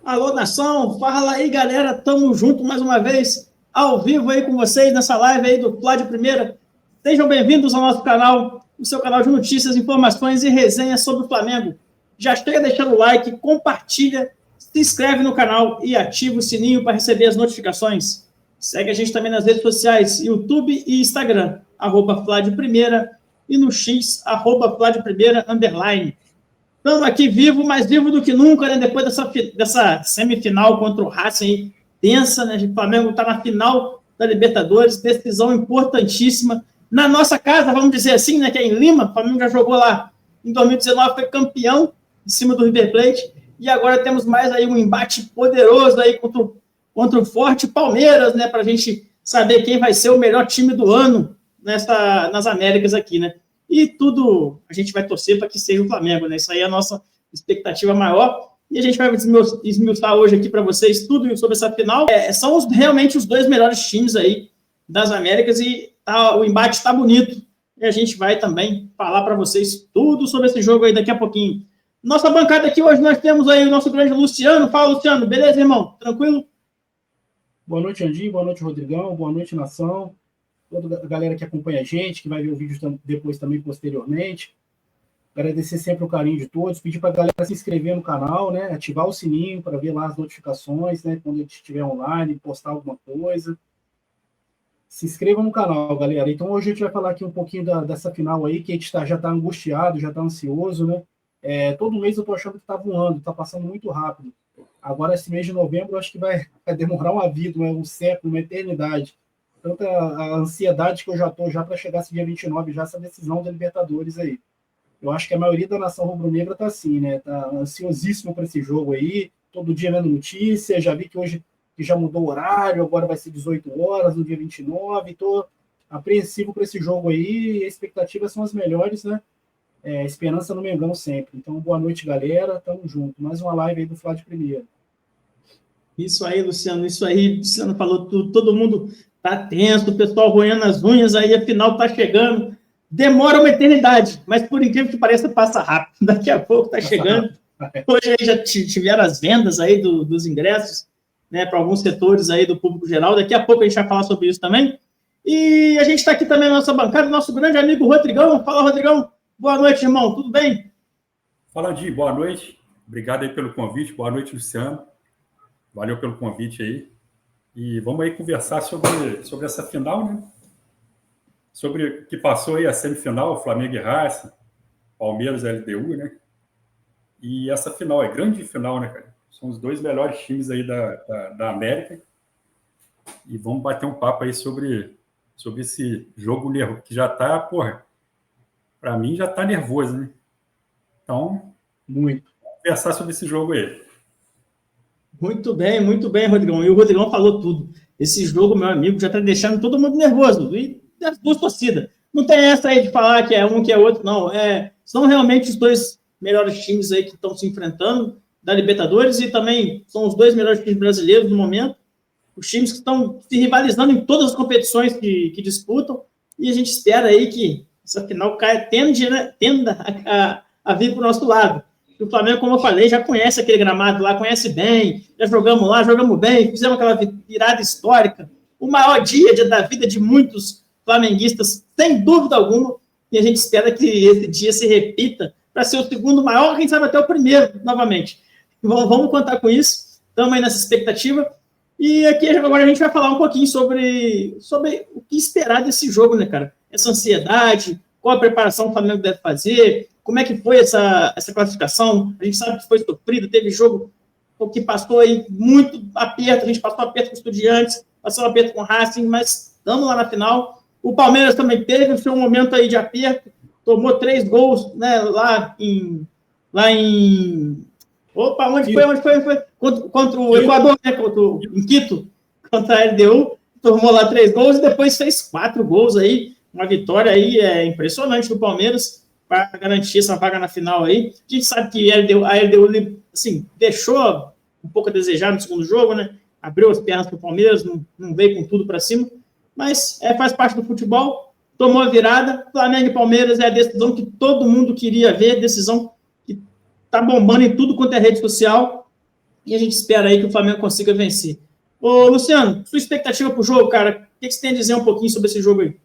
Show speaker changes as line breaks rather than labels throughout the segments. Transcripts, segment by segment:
Alô, nação, fala aí, galera, tamo junto mais uma vez, ao vivo aí com vocês, nessa live aí do Flá de Primeira. Sejam bem-vindos ao nosso canal, o seu canal de notícias, informações e resenhas sobre o Flamengo. Já chega deixando o like, compartilha, se inscreve no canal e ativa o sininho para receber as notificações. Segue a gente também nas redes sociais, YouTube e Instagram, @Flá de Primeira, e no X, @Flá de Primeira, _. Estamos aqui vivo, mais vivo do que nunca, né? Depois dessa semifinal contra o Racing, tensa, né? O Flamengo está na final da Libertadores, decisão importantíssima. Na nossa casa, vamos dizer assim, né? Que é em Lima, o Flamengo já jogou lá em 2019, foi campeão em cima do River Plate, e agora temos mais aí um embate poderoso aí contra o forte Palmeiras, né? Para a gente saber quem vai ser o melhor time do ano nas Américas aqui, né? E tudo a gente vai torcer para que seja o Flamengo, né? Isso aí é a nossa expectativa maior. E a gente vai esmiuçar hoje aqui para vocês tudo sobre essa final. São realmente os dois melhores times aí das Américas e o embate está bonito. E a gente vai também falar para vocês tudo sobre esse jogo aí daqui a pouquinho. Nossa bancada aqui hoje nós temos aí o nosso grande Luciano. Fala, Luciano. Beleza, irmão? Tranquilo?
Boa noite, Andinho. Boa noite, Rodrigão. Boa noite, nação. Toda a galera que acompanha a gente, que vai ver o vídeo depois também, posteriormente. Agradecer sempre o carinho de todos. Pedir para a galera se inscrever no canal, né? Ativar o sininho para ver lá as notificações, né? Quando a gente estiver online, postar alguma coisa. Se inscreva no canal, galera. Então, hoje a gente vai falar aqui um pouquinho dessa final aí, que a gente já está angustiado, já está ansioso, né? Todo mês eu estou achando que está voando, está passando muito rápido. Agora, esse mês de novembro, eu acho que vai demorar uma vida, um século, uma eternidade. Tanta a ansiedade que eu já estou para chegar esse dia 29, já essa decisão da Libertadores aí. Eu acho que a maioria da nação rubro-negra está assim, né? Está ansiosíssimo para esse jogo aí, todo dia vendo notícia, já vi que hoje que já mudou o horário, agora vai ser 18 horas, no dia 29, estou apreensivo para esse jogo aí, e as expectativas são as melhores, né? Esperança no Mengão sempre. Então, boa noite, galera, tamo junto. Mais uma live aí do Flá de Primeira.
Isso aí, Luciano, isso aí. Luciano falou tudo, todo mundo tá tenso, o pessoal roendo as unhas, aí a final tá chegando. Demora uma eternidade, mas por incrível que pareça, passa rápido. Daqui a pouco tá chegando. Hoje aí já tiveram as vendas aí dos ingressos, né, para alguns setores aí do público geral. Daqui a pouco a gente vai falar sobre isso também. E a gente está aqui também na nossa bancada, nosso grande amigo Rodrigão. Fala, Rodrigão. Boa noite, irmão. Tudo bem?
Fala, Di. Boa noite. Obrigado aí pelo convite. Boa noite, Luciano. Valeu pelo convite aí. E vamos aí conversar sobre essa final, né? Sobre o que passou aí a semifinal, Flamengo e Racing, Palmeiras e LDU, né? E essa final é grande final, né, cara? São os dois melhores times aí da América. E vamos bater um papo aí sobre esse jogo que já tá, porra, para mim já tá nervoso, né? Então, vamos conversar sobre esse jogo aí.
Muito bem, Rodrigão. E o Rodrigão falou tudo. Esse jogo, meu amigo, já está deixando todo mundo nervoso. E das duas torcidas. Não tem essa aí de falar que é um, que é outro, não. São realmente os dois melhores times aí que estão se enfrentando da Libertadores e também são os dois melhores times brasileiros no momento. Os times que estão se rivalizando em todas as competições que disputam. E a gente espera aí que essa final tenda a vir para o nosso lado. O Flamengo, como eu falei, já conhece aquele gramado lá, conhece bem, já jogamos lá, jogamos bem, fizemos aquela virada histórica, o maior dia da vida de muitos flamenguistas, sem dúvida alguma, e a gente espera que esse dia se repita para ser o segundo maior, quem sabe até o primeiro, novamente. Vamos contar com isso, estamos aí nessa expectativa, e aqui agora a gente vai falar um pouquinho sobre o que esperar desse jogo, né, cara? Essa ansiedade, qual a preparação o Flamengo deve fazer, como é que foi essa classificação? A gente sabe que foi sofrido, teve jogo que passou aí muito aperto, a gente passou aperto com os Estudiantes, passou aperto com o Racing, mas estamos lá na final. O Palmeiras também teve o seu momento aí de aperto, tomou 3 gols, né, lá em... Opa, onde foi? Contra o Equador, né, em Quito, contra a LDU, tomou lá 3 gols e depois fez 4 gols aí, uma vitória aí impressionante do Palmeiras, para garantir essa vaga na final aí. A gente sabe que a LDU assim, deixou um pouco a desejar no segundo jogo, né? Abriu as pernas para o Palmeiras, não veio com tudo para cima, mas faz parte do futebol, tomou a virada. Flamengo e Palmeiras é a decisão que todo mundo queria ver, decisão que está bombando em tudo quanto é rede social. e a gente espera aí que o Flamengo consiga vencer. Ô, Luciano, sua expectativa para o jogo, cara, o que você tem a dizer um pouquinho sobre esse jogo aí?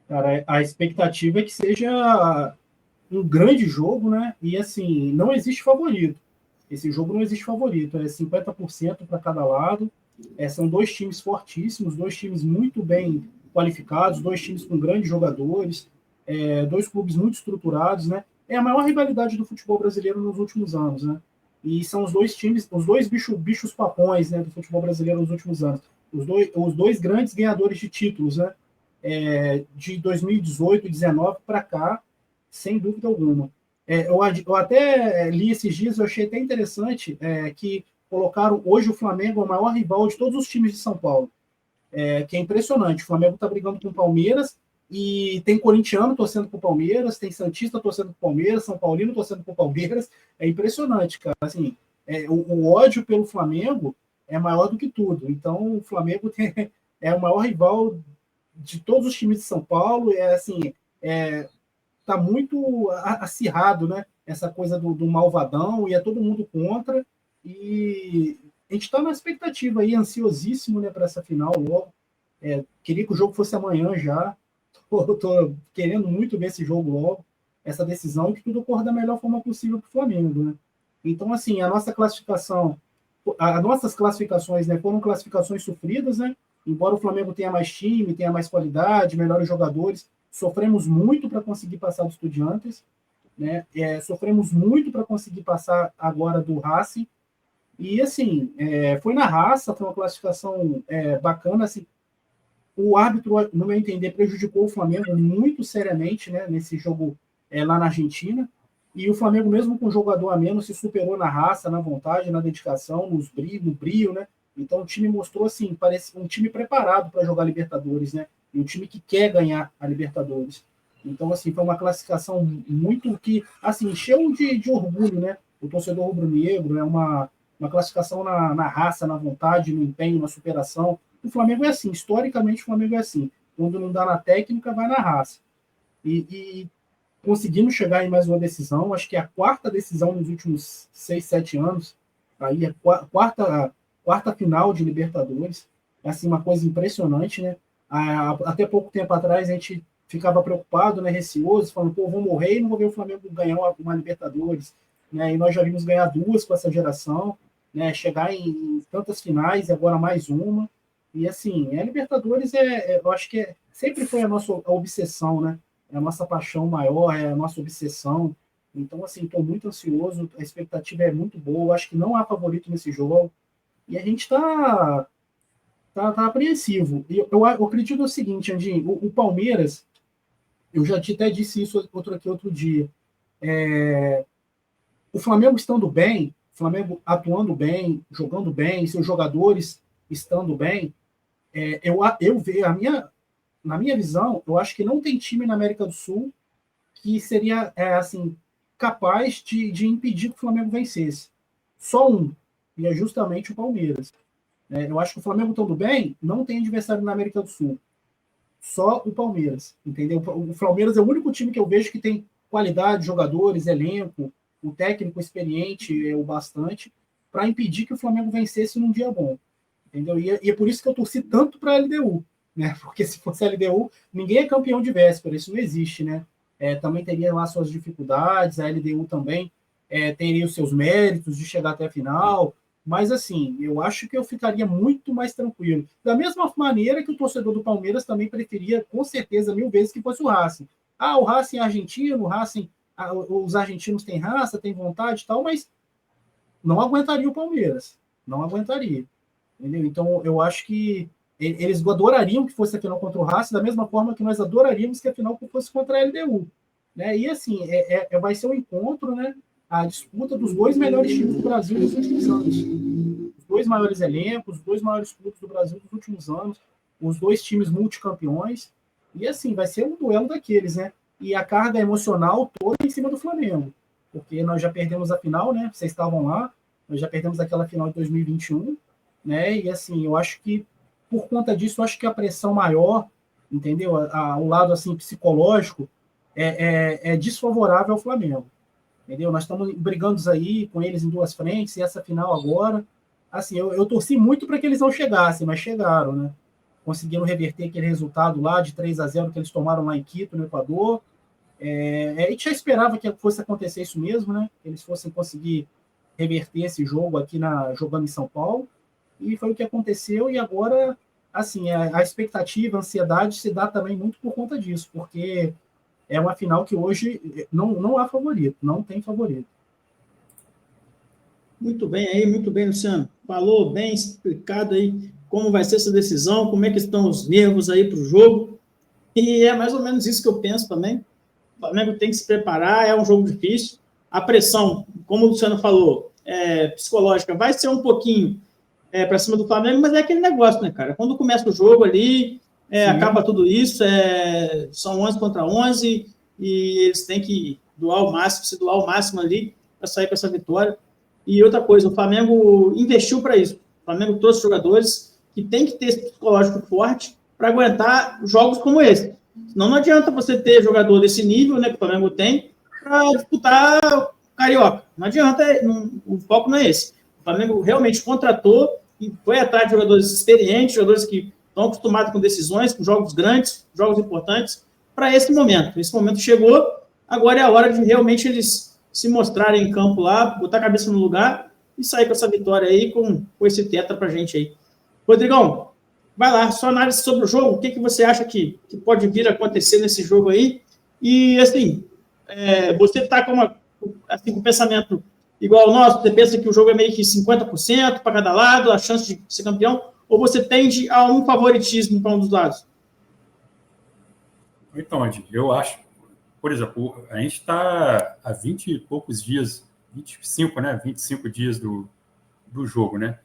Cara, a expectativa é que seja um grande jogo, né? E assim, não existe favorito. Esse jogo não existe favorito, é 50% para cada lado. São dois times fortíssimos, dois times muito bem qualificados, dois times com grandes jogadores, dois clubes muito estruturados, né? É a maior rivalidade do futebol brasileiro nos últimos anos, né? E são os dois times, os dois bichos papões, né, do futebol brasileiro nos últimos anos. Os dois grandes ganhadores de títulos, né? De 2018 e 2019 para cá, sem dúvida alguma. Eu até li esses dias, eu achei até interessante que colocaram hoje o Flamengo o maior rival de todos os times de São Paulo, que é impressionante. O Flamengo está brigando com o Palmeiras e tem corintiano torcendo para o Palmeiras, tem santista torcendo para o Palmeiras, São Paulino torcendo para o Palmeiras. É impressionante, cara. Assim, o ódio pelo Flamengo é maior do que tudo. Então, o Flamengo é o maior rival de todos os times de São Paulo. Tá muito acirrado, né? Essa coisa do malvadão, e é todo mundo contra. E a gente está na expectativa aí, ansiosíssimo, né, para essa final logo. Queria que o jogo fosse amanhã já. Tô querendo muito ver esse jogo logo, essa decisão, e que tudo ocorra da melhor forma possível para o Flamengo, né? Então, assim, as nossas classificações, né, foram classificações sofridas, né? Embora o Flamengo tenha mais time, tenha mais qualidade, melhores jogadores, sofremos muito para conseguir passar do Estudiantes, né? Sofremos muito para conseguir passar agora do Racing. E, assim, foi na raça, foi uma classificação bacana. Assim, o árbitro, no meu entender, prejudicou o Flamengo muito seriamente, né, nesse jogo lá na Argentina. E o Flamengo, mesmo com um jogador a menos, se superou na raça, na vontade, na dedicação, no brio, né? Então o time mostrou, assim, parece um time preparado para jogar Libertadores, né? E um time que quer ganhar a Libertadores. Então, assim, foi uma classificação muito que, assim, encheu de orgulho, né? O torcedor rubro-negro, é uma classificação na raça, na vontade, no empenho, na superação. O Flamengo é assim, historicamente o Flamengo é assim. Quando não dá na técnica, vai na raça. E conseguimos chegar em mais uma decisão, acho que é a quarta decisão nos últimos 6, 7 anos, aí é quarta final de Libertadores, é assim, uma coisa impressionante, né? Até pouco tempo atrás a gente ficava preocupado, né, receoso, falando, pô, vou morrer e não vou ver o Flamengo ganhar uma Libertadores, né? E nós já vimos ganhar 2 com essa geração, né? Chegar em tantas finais e agora mais uma. E assim, a Libertadores eu acho que sempre foi a nossa obsessão, né? É a nossa paixão maior, é a nossa obsessão. Então, assim, estou muito ansioso, a expectativa é muito boa, eu acho que não há favorito nesse jogo, e a gente está apreensivo. E eu acredito o seguinte, Andinho, o Palmeiras, eu já até disse isso outro dia, o Flamengo estando bem, o Flamengo atuando bem, jogando bem, seus jogadores estando bem, eu vejo na minha visão, eu acho que não tem time na América do Sul que seria assim, capaz de impedir que o Flamengo vencesse. Só um, e é justamente o Palmeiras. Eu acho que o Flamengo estando bem, não tem adversário na América do Sul. Só o Palmeiras, entendeu? O Palmeiras é o único time que eu vejo que tem qualidade, jogadores, elenco, o técnico experiente o bastante para impedir que o Flamengo vencesse num dia bom. Entendeu? E é por isso que eu torci tanto para a LDU, né? Porque se fosse a LDU, ninguém é campeão de véspera, isso não existe, né? Também teria lá suas dificuldades, a LDU também teria os seus méritos de chegar até a final, mas assim, eu acho que eu ficaria muito mais tranquilo. Da mesma maneira que o torcedor do Palmeiras também preferia, com certeza, 1000 vezes que fosse o Racing. O Racing é argentino, os argentinos têm raça, têm vontade e tal, mas não aguentaria o Palmeiras, não aguentaria. Entendeu? Então, eu acho que eles adorariam que fosse a final contra o Racing, da mesma forma que nós adoraríamos que a final fosse contra a LDU. Né? E, assim, vai ser um encontro, né? A disputa dos 2 melhores times do Brasil nos últimos anos. Os 2 maiores elencos, os 2 maiores clubes do Brasil nos últimos anos, os 2 times multicampeões. E, assim, vai ser um duelo daqueles, né? E a carga emocional toda em cima do Flamengo. Porque nós já perdemos a final, né? Vocês estavam lá, nós já perdemos aquela final de 2021, né? E assim, eu acho que por conta disso, eu acho que a pressão maior, entendeu? O lado assim psicológico é desfavorável ao Flamengo. entendeu? Nós estamos brigando aí com eles em duas frentes, e essa final agora, assim, eu torci muito para que eles não chegassem, mas chegaram, né? Conseguiram reverter aquele resultado lá de 3-0 que eles tomaram lá em Quito, no Equador. A gente já esperava que fosse acontecer isso mesmo, né? Que eles fossem conseguir reverter esse jogo aqui jogando em São Paulo, e foi o que aconteceu. E agora, assim, a expectativa, a ansiedade se dá também muito por conta disso, porque é uma final que hoje não há favorito, não tem favorito.
Muito bem, Luciano. Falou bem explicado aí como vai ser essa decisão, como é que estão os nervos aí para o jogo. E é mais ou menos isso que eu penso também. O Flamengo tem que se preparar, é um jogo difícil. A pressão, como o Luciano falou, psicológica, vai ser um pouquinho para cima do Flamengo, mas é aquele negócio, né, cara? Quando começa o jogo ali, acaba tudo isso, são 11 contra 11, e eles têm que se doar o máximo ali para sair com essa vitória. E outra coisa, o Flamengo investiu para isso. O Flamengo trouxe jogadores que tem que ter esse psicológico forte para aguentar jogos como esse. Senão não adianta você ter jogador desse nível, né, que o Flamengo tem, para disputar o Carioca. Não adianta, o foco não é esse. O Flamengo realmente contratou e foi atrás de jogadores experientes, jogadores que estão acostumados com decisões, com jogos grandes, jogos importantes, para esse momento. Esse momento chegou, agora é a hora de realmente eles se mostrarem em campo lá, botar a cabeça no lugar e sair com essa vitória aí, com esse tetra pra gente aí. Rodrigão, vai lá, sua análise sobre o jogo, o que você acha que pode vir a acontecer nesse jogo aí? E, assim, você está com um pensamento igual ao nosso, você pensa que o jogo é meio que 50% para cada lado, a chance de ser campeão, ou você tende a um favoritismo para um dos lados?
Então, Andy, eu acho, por exemplo, a gente está há 20 e poucos dias, 25, né? 25 dias do jogo, né?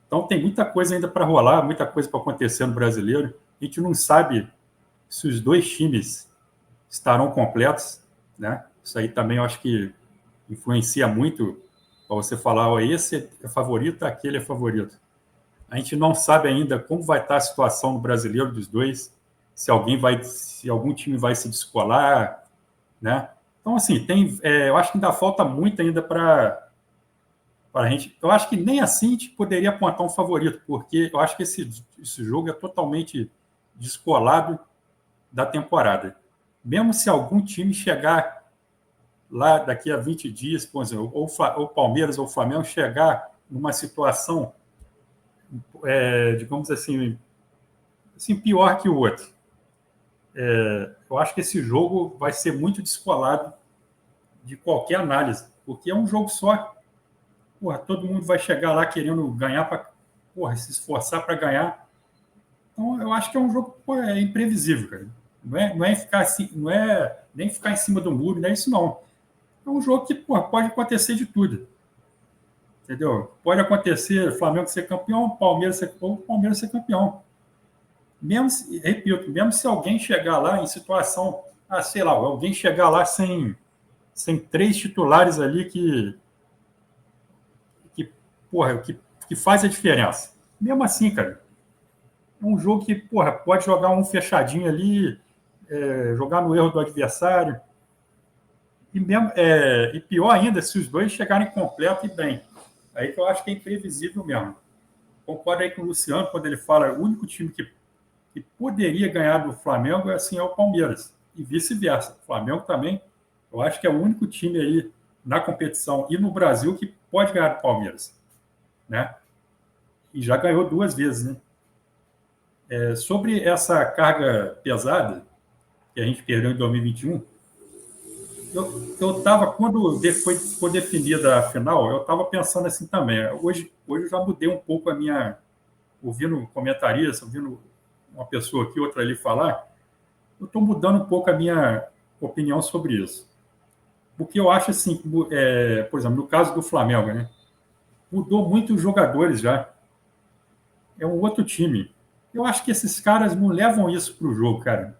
Então tem muita coisa ainda para rolar, muita coisa para acontecer no Brasileiro. A gente não sabe se os dois times estarão completos, né? Isso aí também eu acho que influencia muito para você falar, ó, esse é favorito, aquele é favorito. A gente não sabe ainda como vai estar a situação no Brasileiro dos dois, se algum time vai se descolar, né? Então, assim, eu acho que ainda falta muito ainda para a gente. Eu acho que nem assim a gente poderia apontar um favorito, porque eu acho que esse jogo é totalmente descolado da temporada. Mesmo se algum time chegar lá daqui a 20 dias, por exemplo, ou o Palmeiras ou o Flamengo chegar numa situação, digamos assim, pior que o outro. Eu acho que esse jogo vai ser muito descolado de qualquer análise, porque é um jogo só. Porra, todo mundo vai chegar lá querendo ganhar, se esforçar para ganhar. Então, eu acho que é um jogo imprevisível, cara. Não é ficar assim, não é nem ficar em cima do muro, não é isso não. É um jogo que pode acontecer de tudo. Entendeu? Pode acontecer Flamengo ser campeão, Palmeiras ser campeão. Mesmo se alguém chegar lá em situação, sei lá, alguém chegar lá sem 3 titulares ali que faz a diferença. Mesmo assim, cara, é um jogo que, pode jogar um fechadinho ali, jogar no erro do adversário. E pior ainda, se os dois chegarem completo e bem. Aí que eu acho que é imprevisível mesmo. Concordo aí com o Luciano quando ele fala o único time que poderia ganhar do Flamengo é o Palmeiras. E vice-versa. O Flamengo também, eu acho que é o único time aí na competição e no Brasil que pode ganhar do Palmeiras, né? E já ganhou 2 vezes, né? Sobre essa carga pesada que a gente perdeu em 2021, eu estava, quando foi definida a final, eu estava pensando assim também. Hoje eu já mudei um pouco ouvindo comentaristas, ouvindo uma pessoa aqui, outra ali falar, eu estou mudando um pouco a minha opinião sobre isso. Porque eu acho assim, por exemplo, no caso do Flamengo, né? Mudou muito os jogadores já. É um outro time. Eu acho que esses caras não levam isso para o jogo, cara.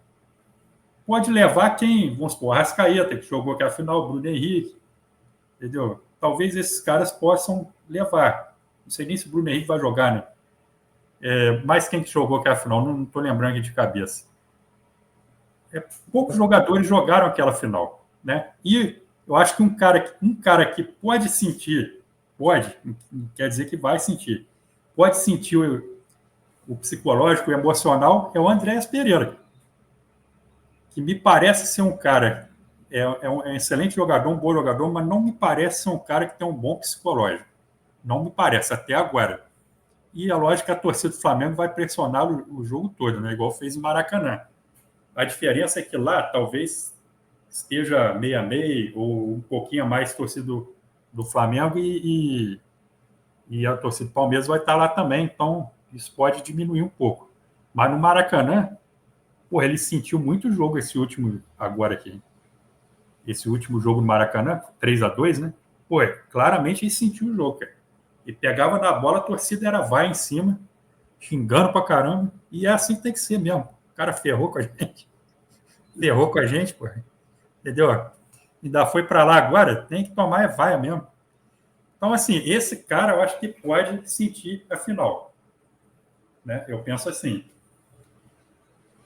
Pode levar quem, vamos supor, Arrascaeta, que jogou aqui a final, Bruno Henrique, entendeu? Talvez esses caras possam levar. Não sei nem se o Bruno Henrique vai jogar, né? Mas quem que jogou aqui a final, não estou lembrando aqui de cabeça. Poucos jogadores jogaram aquela final, né? E Eu acho que um cara que pode sentir, não quer dizer que vai sentir, pode sentir o psicológico, o emocional, é o Andréas Pereira, que me parece ser um cara, é um excelente jogador, um bom jogador, mas não me parece ser um cara que tem um bom psicológico. Não me parece, até agora. E é lógico que a torcida do Flamengo vai pressionar o jogo todo, né? Igual fez no Maracanã. A diferença é que lá, talvez, esteja meio a meio, ou um pouquinho a mais torcida do Flamengo e a torcida do Palmeiras vai estar lá também, então isso pode diminuir um pouco. Mas no Maracanã, pô, ele sentiu muito o jogo esse último agora aqui. Esse último jogo no Maracanã, 3-2, né? Pô, claramente ele sentiu o jogo, cara. E pegava na bola, a torcida era vai em cima, xingando pra caramba, e é assim que tem que ser mesmo. O cara ferrou com a gente. Ferrou com a gente, pô. Entendeu? Ainda foi para lá agora, tem que tomar vaia mesmo. Então, assim, esse cara eu acho que pode sentir a final. Né? Eu penso assim.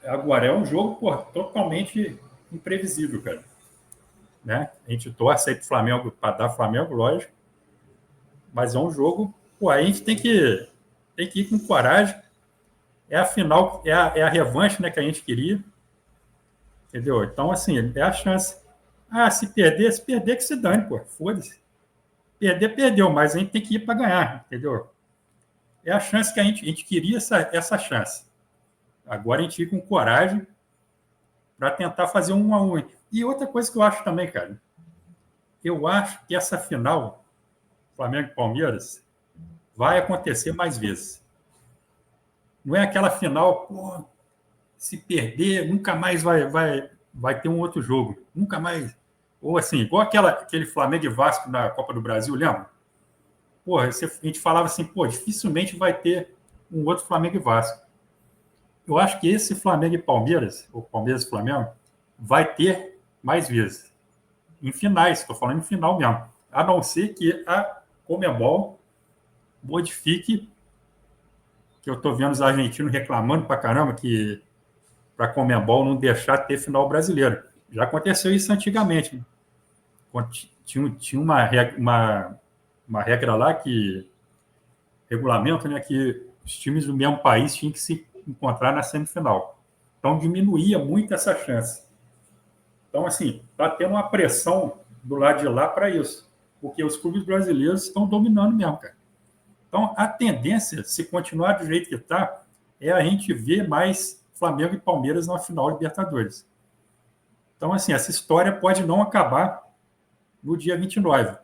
Agora, é um jogo, pô, totalmente imprevisível, cara. Né? A gente torce aí pro Flamengo, para dar Flamengo, lógico. Mas é um jogo, pô, a gente tem que ir com coragem. É a final, é a revanche, né, que a gente queria. Entendeu? Então, assim, é a chance. Se perder que se dane, pô. Foda-se. Perder, perdeu, mas a gente tem que ir para ganhar, entendeu? É a chance que a gente queria essa chance. Agora a gente ir com coragem para tentar fazer 1-1. E outra coisa que eu acho também, cara, eu acho que essa final, Flamengo e Palmeiras, vai acontecer mais vezes. Não é aquela final, pô, se perder, nunca mais vai ter um outro jogo. Nunca mais. Ou assim, igual aquele Flamengo e Vasco na Copa do Brasil, lembra? Porra, a gente falava assim, pô, dificilmente vai ter um outro Flamengo e Vasco. Eu acho que esse Flamengo e Palmeiras, ou Palmeiras e Flamengo, vai ter mais vezes. Em finais, estou falando em final mesmo. A não ser que a Conmebol modifique, que eu estou vendo os argentinos reclamando pra caramba que para a Conmebol não deixar ter final brasileiro. Já aconteceu isso antigamente. Né? Tinha uma regra lá que regulamento, né, que os times do mesmo país tinham que se encontrar na semifinal. Então diminuía muito essa chance. Então, assim, está tendo uma pressão do lado de lá para isso, porque os clubes brasileiros estão dominando mesmo, cara. Então, a tendência, se continuar do jeito que está, é a gente ver mais Flamengo e Palmeiras na final Libertadores. Então, assim, essa história pode não acabar no dia 29.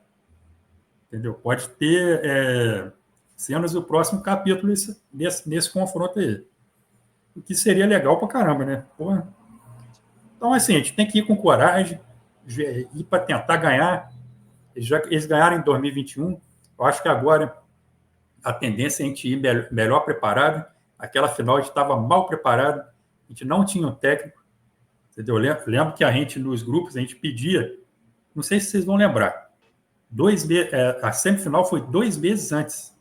Entendeu? Pode ter cenas do próximo capítulo nesse confronto aí. O que seria legal pra caramba, né? Porra. Então, assim, a gente tem que ir com coragem, ir para tentar ganhar. Eles ganharam em 2021. Eu acho que agora a tendência é a gente ir melhor preparado. Aquela final a gente estava mal preparado, a gente não tinha um técnico. Entendeu? Lembro que a gente, nos grupos, a gente pedia, não sei se vocês vão lembrar, a semifinal foi 2 meses antes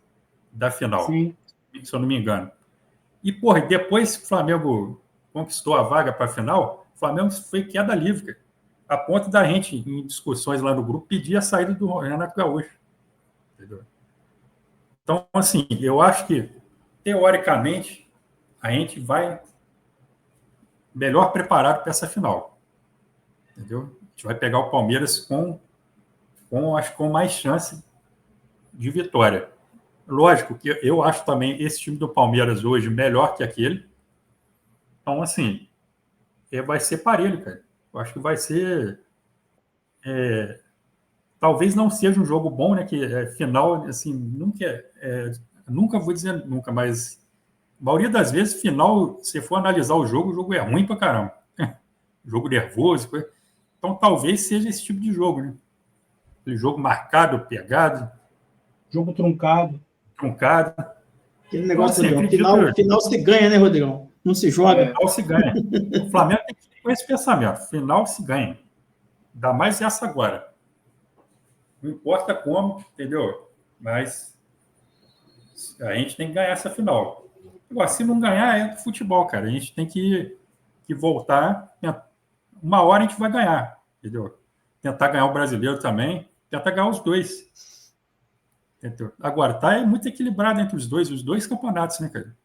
da final, Sim. Se eu não me engano. E, porra, depois que o Flamengo conquistou a vaga para a final, o Flamengo foi queda livre, cara, a ponto da gente, em discussões lá no grupo, pedir a saída do Renato Gaúcho. Entendeu? Então, assim, eu acho que, teoricamente, a gente vai melhor preparado para essa final. Entendeu? A gente vai pegar o Palmeiras acho que com mais chance de vitória. Lógico que eu acho também esse time do Palmeiras hoje melhor que aquele. Então, assim, vai ser parelho, cara. Eu acho que vai ser... talvez não seja um jogo bom, né? Que final, assim, nunca vou dizer nunca, mas a maioria das vezes, final, se for analisar o jogo é ruim pra caramba. Jogo nervoso, coisa. Então talvez seja esse tipo de jogo, né? Aquele jogo marcado, pegado.
Jogo truncado.
Aquele negócio, então, Rodrigão. Final se ganha, né, Rodrigão? Não se joga.
Final se ganha. O Flamengo tem que ir com esse pensamento. Final se ganha. Ainda mais essa agora. Não importa como, entendeu? Mas a gente tem que ganhar essa final. Agora, se não ganhar, é do futebol, cara. A gente tem que voltar. Uma hora a gente vai ganhar, entendeu? tentar ganhar o brasileiro também, tentar ganhar os dois. Entendeu? Agora, tá muito equilibrado entre os dois campeonatos, né, cara?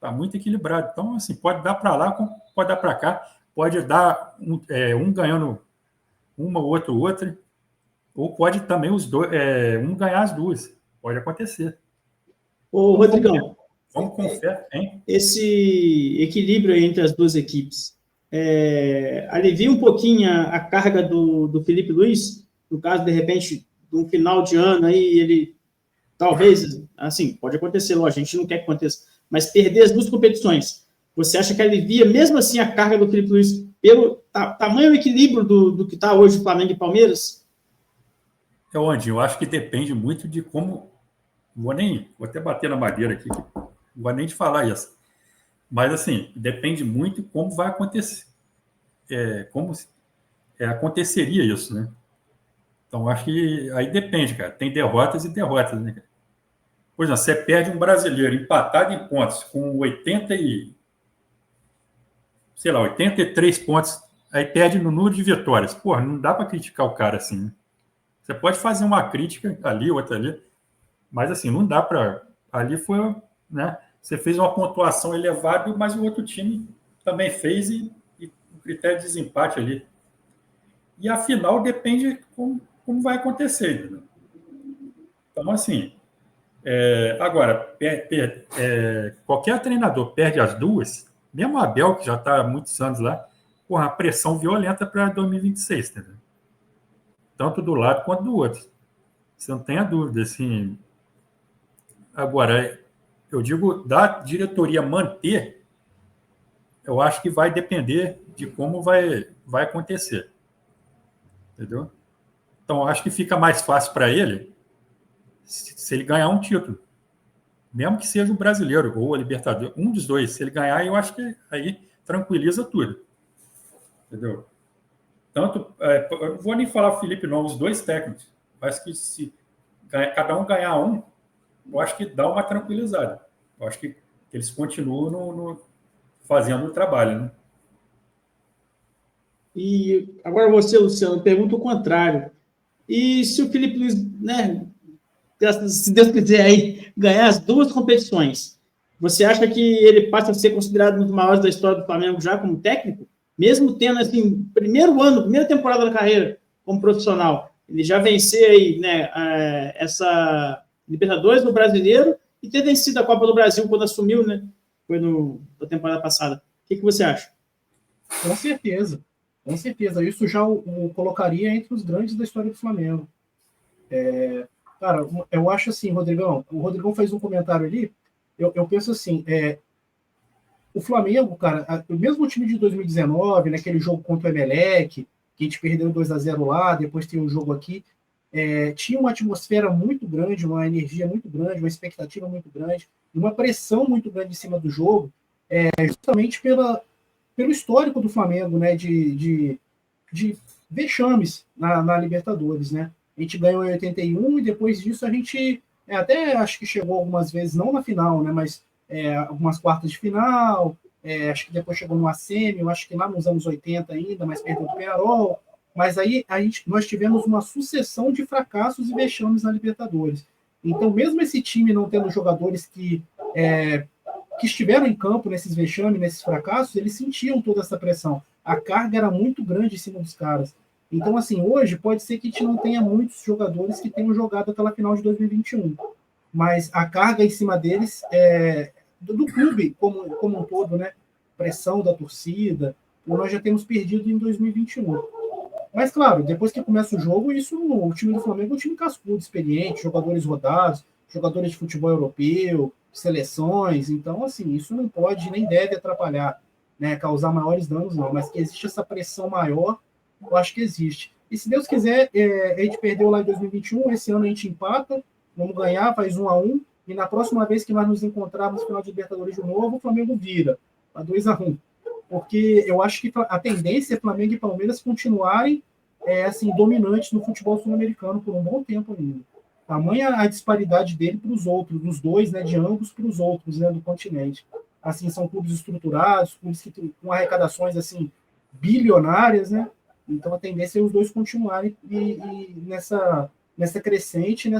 Tá muito equilibrado. Então, assim, pode dar para lá, pode dar para cá, pode dar um ganhando uma, outra, ou pode também os dois, um ganhar as duas. Pode acontecer.
Ô, Rodrigão,
vamos com fé, hein?
Esse equilíbrio aí entre as duas equipes alivia um pouquinho a carga do Felipe Luiz, no caso, de repente, de um final de ano aí, ele talvez, assim, pode acontecer, lógico, a gente não quer que aconteça, mas perder as duas competições, você acha que alivia mesmo assim a carga do Felipe Luiz pelo tamanho equilíbrio do que está hoje o Flamengo e Palmeiras?
Eu acho que depende muito de como. Vou até bater na madeira aqui, não vou nem te falar isso. Mas, assim, depende muito como vai acontecer. Aconteceria isso, né? Então, acho que aí depende, cara. Tem derrotas e derrotas, né, cara? Por exemplo, você perde um brasileiro empatado em pontos com 83 pontos, aí perde no número de vitórias. Porra, não dá para criticar o cara assim, né? Você pode fazer uma crítica ali, outra ali, mas assim, não dá para. Ali foi, né? Você fez uma pontuação elevada, mas o outro time também fez e o critério de desempate ali. E a final depende como vai acontecer. Né? Então, assim, agora, qualquer treinador perde as duas, mesmo a Abel, que já está há muitos anos lá, porra, a pressão violenta para 2026, entendeu? Tanto do lado quanto do outro. Você não tem a dúvida, assim. Agora, eu digo, da diretoria manter, eu acho que vai depender de como vai acontecer. Entendeu? Então, acho que fica mais fácil para ele se ele ganhar um título. Mesmo que seja o brasileiro ou a Libertadores, um dos dois. Se ele ganhar, eu acho que aí tranquiliza tudo. Entendeu? Tanto, eu não vou nem falar o Felipe, não, os dois técnicos. Acho que se cada um ganhar um, eu acho que dá uma tranquilizada. Eu acho que eles continuam fazendo o trabalho, né?
E agora você, Luciano, pergunta o contrário. E se o Felipe Luiz, né, se Deus quiser aí, ganhar as duas competições, você acha que ele passa a ser considerado um dos maiores da história do Flamengo já como técnico? Mesmo tendo, assim, primeira temporada da carreira como profissional, ele já vencer aí, né, essa Libertadores do Brasileiro e ter vencido a Copa do Brasil quando assumiu, né? Foi na temporada passada. O que você acha?
Com certeza. Com certeza. Isso já o colocaria entre os grandes da história do Flamengo. Cara, eu acho assim, Rodrigão, o Rodrigão fez um comentário ali, eu penso assim, o Flamengo, cara, o mesmo time de 2019, naquele jogo contra o Emelec, que a gente perdeu 2-0 lá, depois tem um jogo aqui, tinha uma atmosfera muito grande, uma energia muito grande, uma expectativa muito grande, uma pressão muito grande em cima do jogo, justamente pelo histórico do Flamengo, né, de vexames na Libertadores, né? A gente ganhou em 81 e depois disso a gente até acho que chegou algumas vezes, não na final, né, mas algumas quartas de final, acho que depois chegou no semi, eu acho que lá nos anos 80 ainda, mas perdeu do Peñarol. Mas aí nós tivemos uma sucessão de fracassos e vexames na Libertadores. Então, mesmo esse time não tendo jogadores que estiveram em campo nesses vexames, nesses fracassos, eles sentiam toda essa pressão. A carga era muito grande em cima dos caras. Então, assim, hoje pode ser que a gente não tenha muitos jogadores que tenham jogado aquela final de 2021. Mas a carga em cima deles do clube como um todo, né? Pressão da torcida, nós já temos perdido em 2021. Mas, claro, depois que começa o jogo, o time do Flamengo é um time cascudo, experiente, jogadores rodados, jogadores de futebol europeu, seleções. Então, assim, isso não pode nem deve atrapalhar, né, causar maiores danos, não. Mas que existe essa pressão maior, eu acho que existe. E se Deus quiser, a gente perdeu lá em 2021, esse ano a gente empata, vamos ganhar, faz 1-1, e na próxima vez que nós nos encontrarmos no final de Libertadores de novo, o Flamengo vira, para 2-1. Porque eu acho que a tendência é Flamengo e Palmeiras continuarem assim, dominantes no futebol sul-americano por um bom tempo ainda. Tamanha a disparidade dele para os outros, dos dois, né, de ambos para os outros, né, do continente. Assim, são clubes estruturados, clubes que com arrecadações assim bilionárias, né? Então a tendência é os dois continuarem e nessa crescente,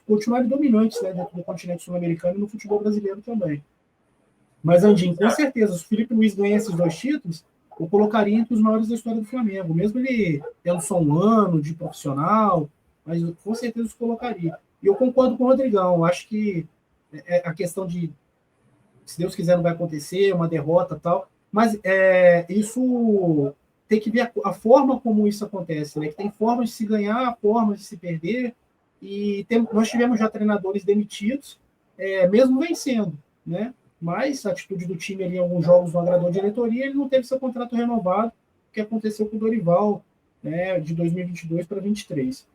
continuarem dominantes, né, dentro do continente sul-americano e no futebol brasileiro também. Mas, Andinho, com certeza, se o Felipe Luiz ganhar esses 2 títulos, eu colocaria entre os maiores da história do Flamengo, mesmo ele tendo só um ano de profissional, mas eu, com certeza eu colocaria. E eu concordo com o Rodrigão, acho que a questão de, se Deus quiser, não vai acontecer, uma derrota e tal, mas isso tem que ver a forma como isso acontece, né? Que tem formas de se ganhar, formas de se perder, e nós tivemos já treinadores demitidos, mesmo vencendo, né? Mas a atitude do time ali em alguns jogos não agradou a diretoria, ele não teve seu contrato renovado, o que aconteceu com o Dorival, né, de 2022 para 2023.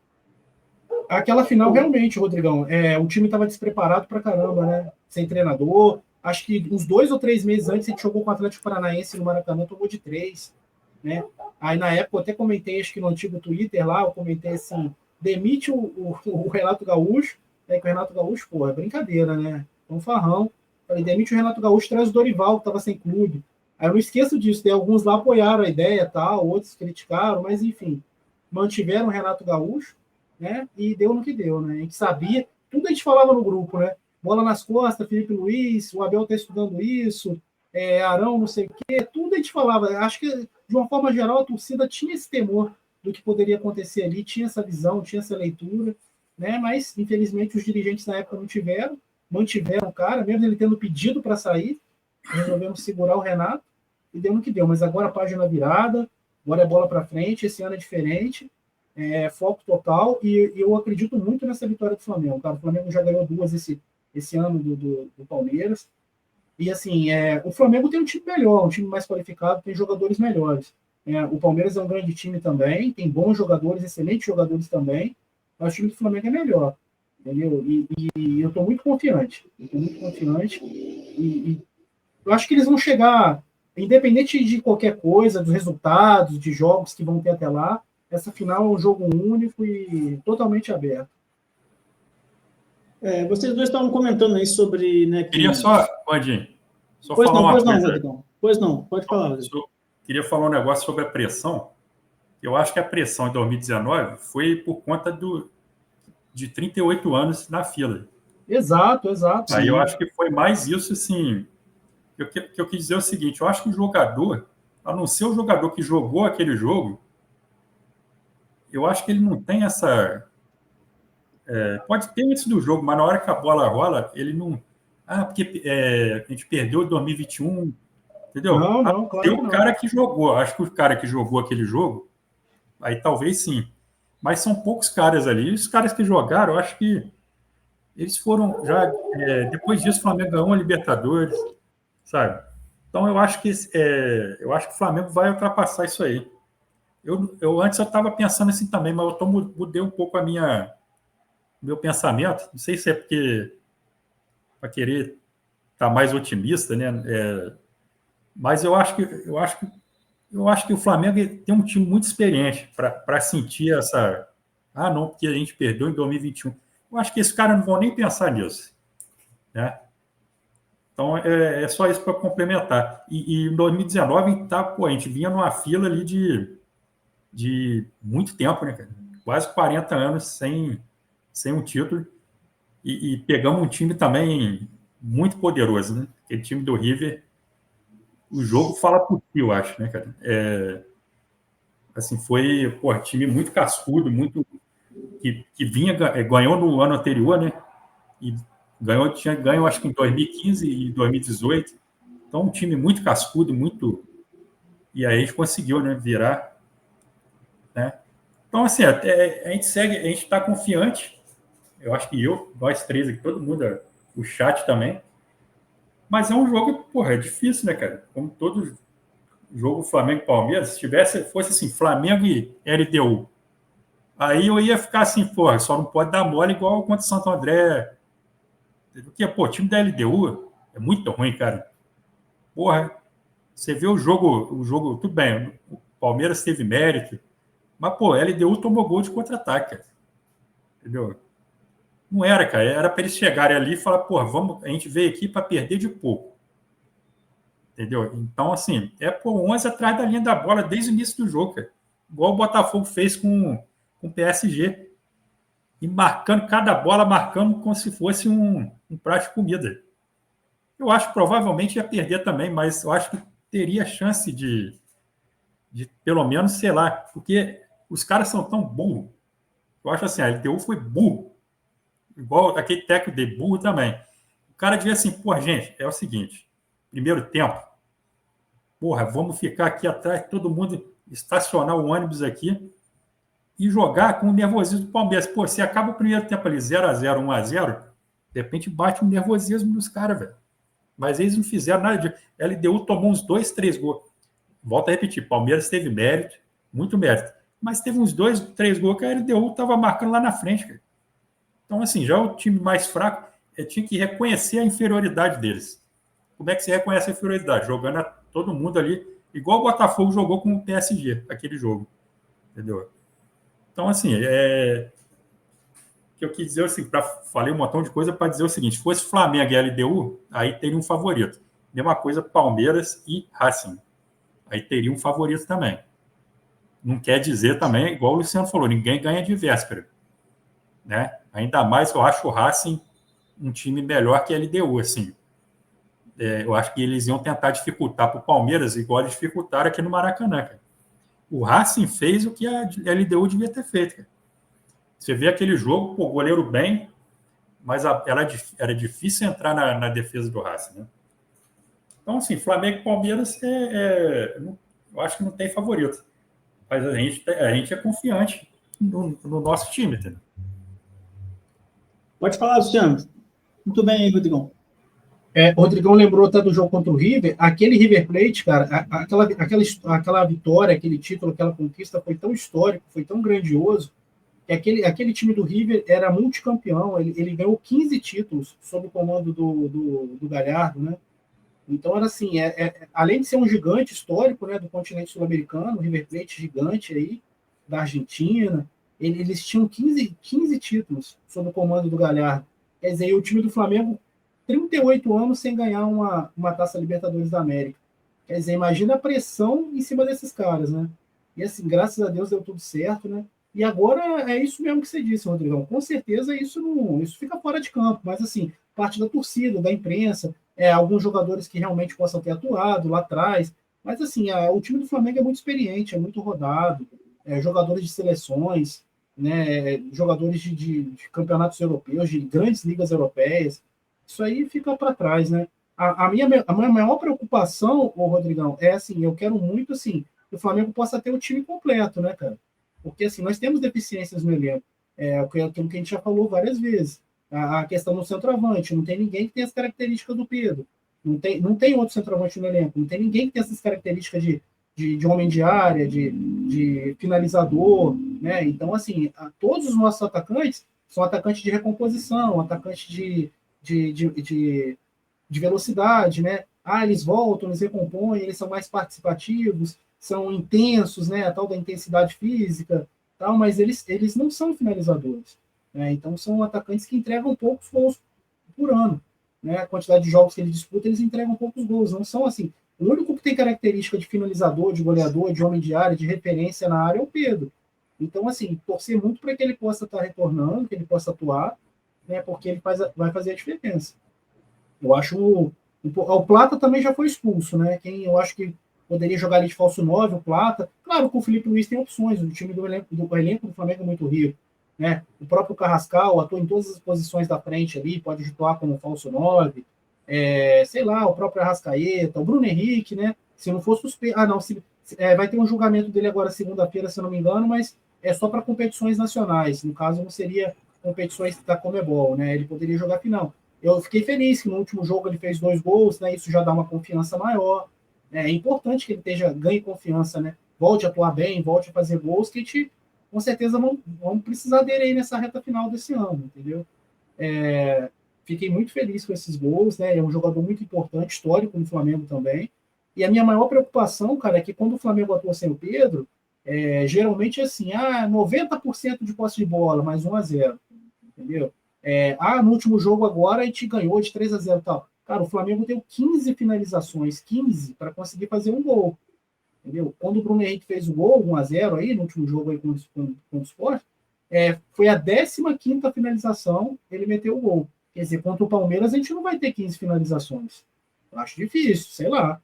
Aquela final, realmente, Rodrigão, o time estava despreparado para caramba, né? Sem treinador. Acho que uns 2 ou 3 meses antes a gente jogou com o Atlético Paranaense no Maracanã, tomou de 3, né? Aí na época eu até comentei, acho que no antigo Twitter lá, eu comentei assim, demite o Renato Gaúcho, né? Que o Renato Gaúcho, pô, é brincadeira, né? É um farrão. Falei, demite o Renato Gaúcho, traz o Dorival, que estava sem clube. Aí eu não esqueço disso, tem alguns lá apoiaram a ideia, tal, outros criticaram, mas enfim, mantiveram o Renato Gaúcho, né? E deu no que deu, né? A gente sabia, tudo a gente falava no grupo, né? Bola nas costas, Felipe Luiz, o Abel está estudando isso, Arão, não sei o quê, tudo a gente falava. Acho que, de uma forma geral, a torcida tinha esse temor do que poderia acontecer ali, tinha essa visão, tinha essa leitura, né? Mas, infelizmente, os dirigentes na época não tiveram, mantiveram o cara, mesmo ele tendo pedido para sair, resolvemos segurar o Renato e deu no que deu. Mas agora a página virada, agora é bola para frente, esse ano é diferente, foco total, e eu acredito muito nessa vitória do Flamengo. Cara. O Flamengo já ganhou 2 esse ano do Palmeiras, e assim, o Flamengo tem um time melhor, um time mais qualificado, tem jogadores melhores. O Palmeiras é um grande time também, tem bons jogadores, excelentes jogadores também, mas o time do Flamengo é melhor. Entendeu? E eu estou muito confiante. E eu acho que eles vão chegar, independente de qualquer coisa, dos resultados, de jogos que vão ter até lá, essa final é um jogo único e totalmente aberto.
Vocês dois estavam comentando aí sobre... Né, que...
Queria só, Vandinho,
falar uma coisa. Rodrigão. Pois não, pode falar.
Queria falar um negócio sobre a pressão. Eu acho que a pressão em 2019 foi por conta de 38 anos na fila.
Exato.
Aí eu acho que foi mais isso, assim. O que eu quis dizer é o seguinte: eu acho que o jogador, a não ser o jogador que jogou aquele jogo, eu acho que ele não tem essa. Pode ter antes do jogo, mas na hora que a bola rola, ele não. Porque a gente perdeu em 2021, entendeu?
Não, claro que não.
O cara que jogou, acho que o cara que jogou aquele jogo, aí talvez sim. Mas são poucos caras ali. E os caras que jogaram, eu acho que eles foram já. Depois disso, o Flamengo ganhou a Libertadores, sabe? Então eu acho que o Flamengo vai ultrapassar isso aí. Antes eu estava pensando assim também, mas eu mudei um pouco meu pensamento. Não sei se é porque para querer estar mais otimista, né? Mas eu acho que o Flamengo tem um time muito experiente para sentir essa. Não, porque a gente perdeu em 2021. Eu acho que esses caras não vão nem pensar nisso, né? Então, é só isso para complementar. E em 2019, a gente vinha numa fila ali de muito tempo, né, cara? Quase 40 anos sem um título. E pegamos um time também muito poderoso, né? Aquele time do River. O jogo fala por si, eu acho, né, cara? Assim, foi, time muito cascudo, muito... Que ganhou no ano anterior, né? E tinha ganho, acho que em 2015 e 2018. Então, um time muito cascudo, muito... E aí a gente conseguiu, né, virar. Né? Então, assim, a gente segue, a gente está confiante. Eu acho que nós três aqui, todo mundo, o chat também. Mas é um jogo, é difícil, né, cara? Como todo jogo Flamengo e Palmeiras, se fosse assim, Flamengo e LDU, aí eu ia ficar assim, só não pode dar mole igual contra o Santo André. Porque, o time da LDU é muito ruim, cara. Você vê o jogo, tudo bem, o Palmeiras teve mérito, mas, a LDU tomou gol de contra-ataque, cara. Entendeu? Não era, cara. Era para eles chegarem ali e falar, a gente veio aqui para perder de pouco. entendeu? Então, assim, é por 11 atrás da linha da bola desde o início do jogo, cara. Igual o Botafogo fez com o PSG. E marcando cada bola, marcando como se fosse um prato de comida. Eu acho que provavelmente ia perder também, mas eu acho que teria chance de pelo menos, sei lá, porque os caras são tão burros. Eu acho assim, a LDU foi burro. Igual aquele técnico de burro também. O cara devia assim, pô, gente, é o seguinte, primeiro tempo, porra, vamos ficar aqui atrás, todo mundo estacionar o ônibus aqui e jogar com o nervosismo do Palmeiras. Pô, se acaba o primeiro tempo ali 0-0, 1-0, de repente bate um nervosismo dos caras, velho. Mas eles não fizeram nada de... A LDU tomou uns 2, 3 gols. Volto a repetir, Palmeiras teve mérito, muito mérito. Mas teve uns 2, 3 gols que a LDU estava marcando lá na frente, cara. Então, assim, já o time mais fraco, tinha que reconhecer a inferioridade deles. Como é que você reconhece a inferioridade? Jogando todo mundo ali, igual o Botafogo jogou com o PSG, aquele jogo. Entendeu? Então, assim, o que eu quis dizer assim, falei um montão de coisa para dizer o seguinte: se fosse Flamengo e LDU, aí teria um favorito. Mesma coisa Palmeiras e Racing. Aí teria um favorito também. Não quer dizer também, igual o Luciano falou, ninguém ganha de véspera. Né? Ainda mais eu acho o Racing um time melhor que a LDU. Assim. Eu acho que eles iam tentar dificultar para o Palmeiras, igual eles dificultaram aqui no Maracanã. Cara. O Racing fez o que a LDU devia ter feito. Cara. Você vê aquele jogo, o goleiro bem, mas era difícil entrar na defesa do Racing. Né? Então, assim, Flamengo e Palmeiras, eu acho que não tem favorito. Mas a gente é confiante no nosso time, entendeu?
Pode falar, Luciano. Muito bem aí, Rodrigão.
O Rodrigão lembrou até do jogo contra o River. Aquele River Plate, cara, aquela vitória, aquele título, aquela conquista foi tão histórico, foi tão grandioso, que aquele time do River era multicampeão. Ele ganhou 15 títulos sob o comando do Galhardo, né? Então, era assim, além de ser um gigante histórico, né, do continente sul-americano, o River Plate gigante aí, da Argentina, eles tinham 15 títulos sob o comando do Galhardo. Quer dizer, o time do Flamengo, 38 anos sem ganhar uma Taça Libertadores da América. Quer dizer, imagina a pressão em cima desses caras, né? E assim, graças a Deus deu tudo certo, né? E agora é isso mesmo que você disse, Rodrigão. Com certeza isso fica fora de campo, mas assim, parte da torcida, da imprensa, alguns jogadores que realmente possam ter atuado lá atrás. Mas assim, o time do Flamengo é muito experiente, é muito rodado, jogadores de seleções, né, jogadores de campeonatos europeus, de grandes ligas europeias. Isso aí fica para trás, né? A minha maior preocupação, Rodrigão, é assim, eu quero muito assim, que o Flamengo possa ter o time completo, né, cara? Porque assim, nós temos deficiências no elenco. Aquilo que a gente já falou várias vezes. A questão do centroavante, não tem ninguém que tenha as características do Pedro. Não tem outro centroavante no elenco, não tem ninguém que tenha essas características de homem de área, de finalizador, né? Então, assim, todos os nossos atacantes são atacantes de recomposição, atacantes de velocidade, né? Eles voltam, eles recompõem, eles são mais participativos, são intensos, né? A tal da intensidade física, tal, mas eles não são finalizadores. Né? Então, são atacantes que entregam poucos gols por ano. Né? A quantidade de jogos que eles disputam, eles entregam poucos gols. Não são assim. O único que tem característica de finalizador, de goleador, de homem de área, de referência na área é o Pedro. Então, assim, torcer muito para que ele possa estar retornando, que ele possa atuar, né? Porque ele vai fazer a diferença. Eu acho... O Plata também já foi expulso, né? Quem eu acho que poderia jogar ali de falso 9, o Plata. Claro que o Felipe Luiz tem opções, o time do elenco do Flamengo é muito rico. Né? O próprio Carrascal atua em todas as posições da frente ali, pode atuar como falso 9, sei lá, o próprio Arrascaeta, o Bruno Henrique, né? Se não for suspenso. Vai ter um julgamento dele agora segunda-feira, se eu não me engano, mas é só para competições nacionais. No caso, não seria competições da Conmebol, né? Ele poderia jogar final. Eu fiquei feliz que no último jogo ele fez 2 gols, né? Isso já dá uma confiança maior. É importante que ele ganhe confiança, né? Volte a atuar bem, volte a fazer gols, que a gente com certeza vamos precisar dele aí nessa reta final desse ano, entendeu? Fiquei muito feliz com esses gols, né? É um jogador muito importante, histórico no Flamengo também. E a minha maior preocupação, cara, é que quando o Flamengo atua sem o Pedro, geralmente é assim, 90% de posse de bola, mais 1-0, entendeu? No último jogo agora a gente ganhou de 3-0 e tal. Cara, o Flamengo deu 15 finalizações, 15, para conseguir fazer um gol. Entendeu? Quando o Bruno Henrique fez o gol, 1-0 aí, no último jogo aí com o Sport, foi a 15ª finalização, ele meteu o gol. Quer dizer, contra o Palmeiras a gente não vai ter 15 finalizações. Eu acho difícil, sei lá.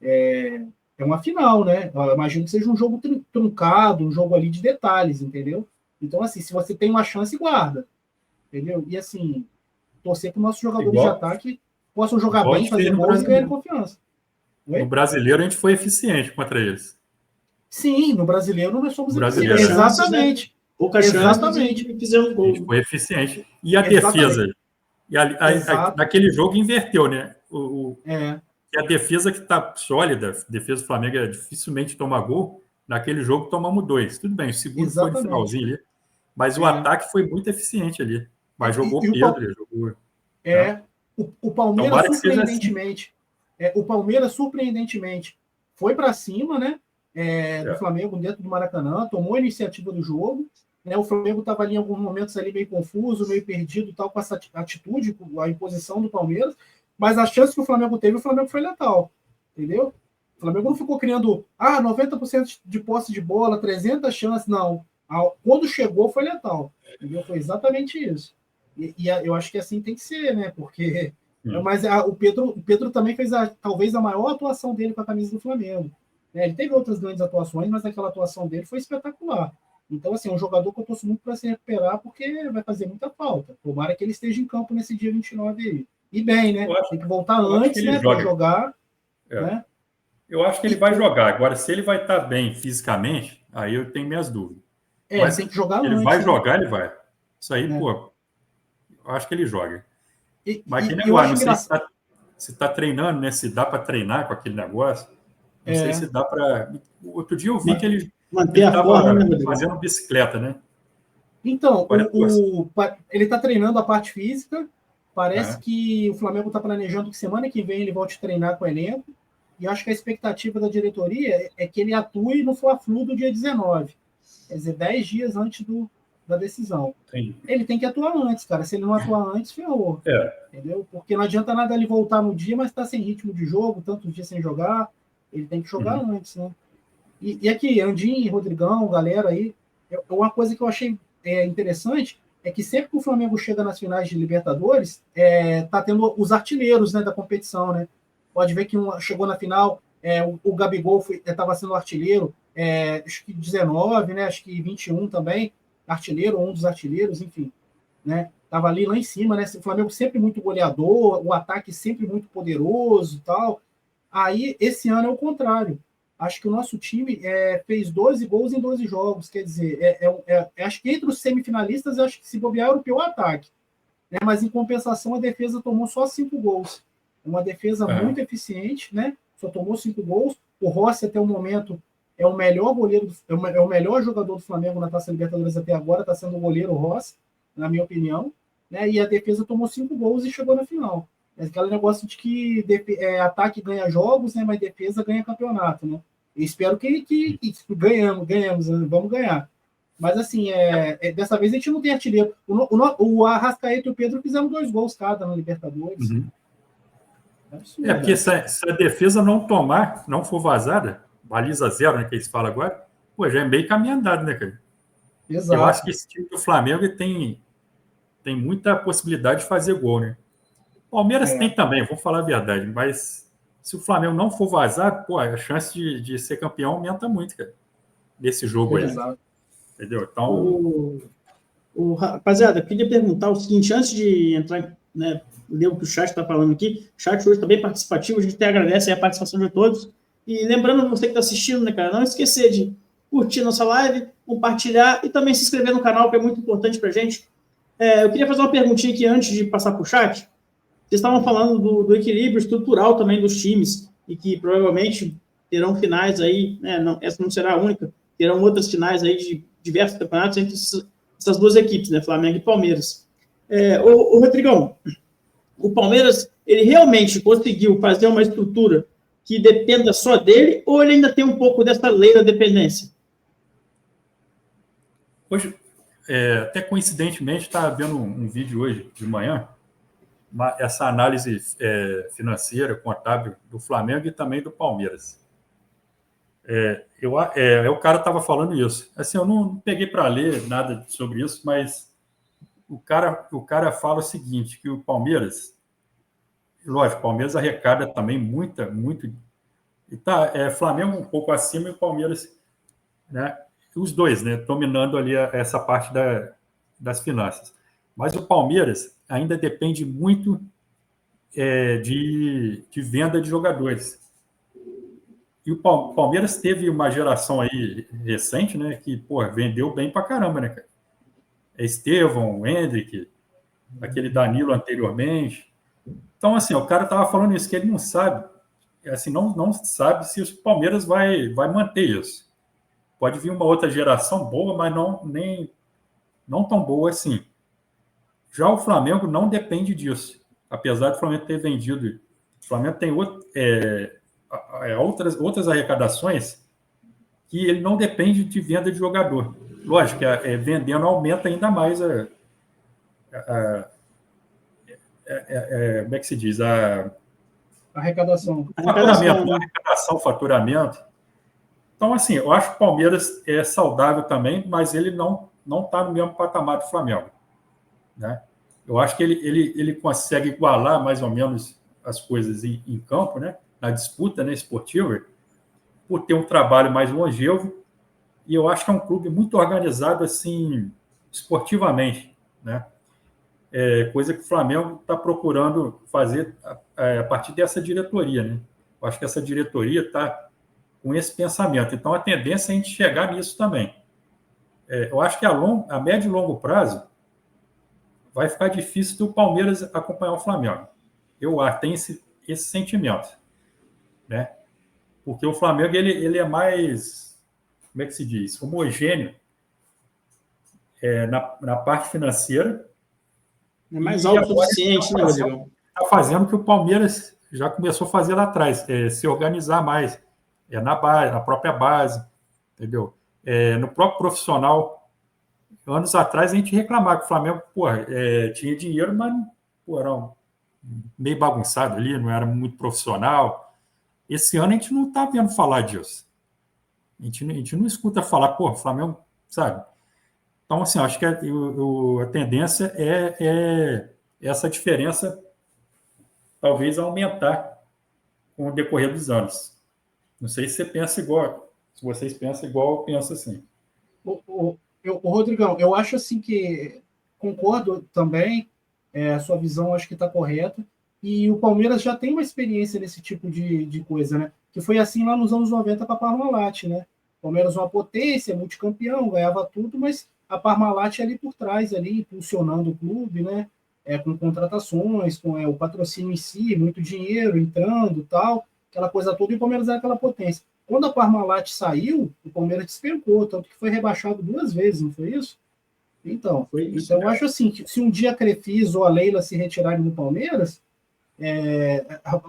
É uma final, né? Eu imagino que seja um jogo truncado, um jogo ali de detalhes, entendeu? Então, assim, se você tem uma chance, guarda. Entendeu? E, assim, torcer para os nossos jogadores de ataque possam jogar bem, fazer gols e ganhar confiança.
No Brasileiro, a gente foi eficiente contra eles.
Sim, no Brasileiro nós somos eficientes. Exatamente.
Poucas chances e fizemos gol.
A gente foi eficiente. E a defesa? Naquele jogo inverteu, né? E a defesa que está sólida, a defesa do Flamengo dificilmente toma gol. Naquele jogo tomamos 2. Tudo bem, o segundo foi no finalzinho ali. Mas o ataque foi muito eficiente ali. Mas jogou Pedro.
O Palmeiras, surpreendentemente. O Palmeiras, surpreendentemente, foi para cima, né? Do Flamengo dentro do Maracanã, tomou a iniciativa do jogo. Né, o Flamengo estava ali em alguns momentos ali meio confuso, meio perdido, tal, com essa atitude, com a imposição do Palmeiras. Mas a chance que o Flamengo teve, o Flamengo foi letal. Entendeu? O Flamengo não ficou criando 90% de posse de bola, 300 chances, não. Quando chegou, foi letal. Entendeu? Foi exatamente isso. E eu acho que assim tem que ser, né? Porque... Mas o Pedro também fez talvez a maior atuação dele com a camisa do Flamengo. Ele teve outras grandes atuações, mas aquela atuação dele foi espetacular. Então, assim, é um jogador que eu torço muito para se recuperar, porque vai fazer muita falta. Tomara que ele esteja em campo nesse dia 29 aí. E bem, né? Tem que voltar antes, né? Para jogar. Né?
Eu acho que ele vai jogar. Agora, se ele vai estar bem fisicamente, aí eu tenho minhas dúvidas.
Mas tem que jogar
antes.
Ele
vai jogar, ele vai. Isso aí, pô, eu acho que ele joga. Mas que negócio, não sei se está treinando, né? Se dá para treinar com aquele negócio. Não sei se dá para... Outro dia eu vi que ele estava fazendo bicicleta, né?
Então, ele está treinando a parte física. Parece que o Flamengo está planejando que semana que vem ele volte a treinar com o elenco. E acho que a expectativa da diretoria é que ele atue no Fla-Flu do dia 19. Quer dizer, 10 dias antes da decisão.
Sim.
Ele tem que atuar antes, cara. Se ele não atuar antes, ferrou. Entendeu? Porque não adianta nada ele voltar no dia, mas está sem ritmo de jogo, tantos dias sem jogar. Ele tem que jogar antes, né? E aqui, Andinho, Rodrigão, galera aí, uma coisa que eu achei interessante é que sempre que o Flamengo chega nas finais de Libertadores, tá tendo os artilheiros, né, da competição, né? Pode ver que chegou na final, o Gabigol estava sendo artilheiro, acho que 19, né? Acho que 21 também, artilheiro, um dos artilheiros, enfim, né? Tava ali lá em cima, né? O Flamengo sempre muito goleador, o ataque sempre muito poderoso e tal. Aí, esse ano é o contrário. Acho que o nosso time fez 12 gols em 12 jogos. Quer dizer, acho que entre os semifinalistas, acho que se bobear era o pior ataque. Né? Mas, em compensação, a defesa tomou só 5 gols. Uma defesa muito eficiente, né? Só tomou 5 gols. O Rossi, até o momento, é o melhor goleiro, é o melhor jogador do Flamengo na Taça Libertadores até agora. Está sendo o goleiro Rossi, na minha opinião. Né? E a defesa tomou 5 gols e chegou na final. É aquele negócio de que ataque ganha jogos, né, mas defesa ganha campeonato, né? Eu espero que ganhamos, né? Vamos ganhar. Mas, assim, dessa vez a gente não tem artilheiro. O Arrascaeta e o Pedro fizeram 2 gols cada na Libertadores.
Absurdo, porque se a defesa não for vazada, baliza 0, né, que eles falam agora, pô, já é meio caminho andado, né, cara?
Exato.
Eu acho que esse time do Flamengo tem muita possibilidade de fazer gol, né? O Palmeiras tem também, vou falar a verdade, mas se o Flamengo não for vazado, pô, a chance de ser campeão aumenta muito, cara, nesse jogo aí.
Exato.
Entendeu? Então...
Rapaziada, eu queria perguntar o seguinte, antes de entrar, né, ler o que o chat está falando aqui, o chat hoje está bem participativo, a gente até agradece a participação de todos, e lembrando você que está assistindo, né, cara, não esquecer de curtir nossa live, compartilhar e também se inscrever no canal, que é muito importante para a gente. Eu queria fazer uma perguntinha aqui antes de passar para o chat. Vocês estavam falando do equilíbrio estrutural também dos times e que provavelmente terão finais aí, né, essa não será a única, terão outras finais aí de diversos campeonatos entre essas duas equipes, né, Flamengo e Palmeiras. O Rodrigão, o Palmeiras, ele realmente conseguiu fazer uma estrutura que dependa só dele ou ele ainda tem um pouco dessa lei da dependência?
Hoje, até coincidentemente, estava vendo um vídeo hoje de manhã essa análise financeira, contábil do Flamengo e também do Palmeiras. O cara estava falando isso. Assim, eu não peguei para ler nada sobre isso, mas o cara fala o seguinte, que o Palmeiras, lógico, o Palmeiras arrecada também muito, e Flamengo um pouco acima e o Palmeiras, né, os dois, né, dominando ali essa parte das finanças. Mas o Palmeiras ainda depende muito de venda de jogadores. E o Palmeiras teve uma geração aí recente, né, que vendeu bem pra caramba, né, cara? Estevão, Hendrick, aquele Danilo anteriormente. Então, assim, o cara tava falando isso, que ele não sabe, assim, não sabe se o Palmeiras vai manter isso. Pode vir uma outra geração boa, mas não tão boa assim. Já o Flamengo não depende disso, apesar do Flamengo ter vendido. O Flamengo tem outras arrecadações que ele não depende de venda de jogador. Lógico que vendendo aumenta ainda mais como é que se diz?
Arrecadação.
Faturamento. Então, assim, eu acho que o Palmeiras é saudável também, mas ele não está no mesmo patamar do Flamengo, né? Eu acho que ele consegue igualar mais ou menos as coisas em campo, né? Na disputa, né, esportiva, por ter um trabalho mais longevo, e eu acho que é um clube muito organizado assim esportivamente, né? Coisa que o Flamengo está procurando fazer a partir dessa diretoria, né? Eu acho que essa diretoria está com esse pensamento. Então, a tendência é a gente chegar nisso também. Eu acho que a médio e longo prazo vai ficar difícil do Palmeiras acompanhar o Flamengo. Eu tenho esse sentimento, né? Porque o Flamengo ele é mais, como é que se diz, homogêneo na parte financeira.
É mais autossuficiente, né, Rodrigo?
Está fazendo o que o Palmeiras já começou a fazer lá atrás, se organizar mais na própria base, entendeu? No próprio profissional. Anos atrás a gente reclamava que o Flamengo tinha dinheiro, mas era meio bagunçado ali, não era muito profissional. Esse ano a gente não está vendo falar disso. A gente não escuta falar, o Flamengo, sabe? Então, assim, acho que a tendência é essa diferença talvez aumentar com o decorrer dos anos. Não sei se você pensa igual, se vocês pensam igual, eu penso assim.
Rodrigão, eu acho assim que concordo também, a sua visão acho que está correta, e o Palmeiras já tem uma experiência nesse tipo de coisa, né? Que foi assim lá nos anos 90 com a Parmalat, né? O Palmeiras uma potência, multicampeão, ganhava tudo, mas a Parmalat ali por trás, ali, impulsionando o clube, né? Com contratações, com o patrocínio em si, muito dinheiro entrando, tal, aquela coisa toda, e o Palmeiras era aquela potência. Quando a Parmalat saiu, o Palmeiras despencou, tanto que foi rebaixado 2 vezes, não foi isso? Então, foi isso. Então, eu acho assim, que se um dia a Crefisa ou a Leila se retirarem do Palmeiras,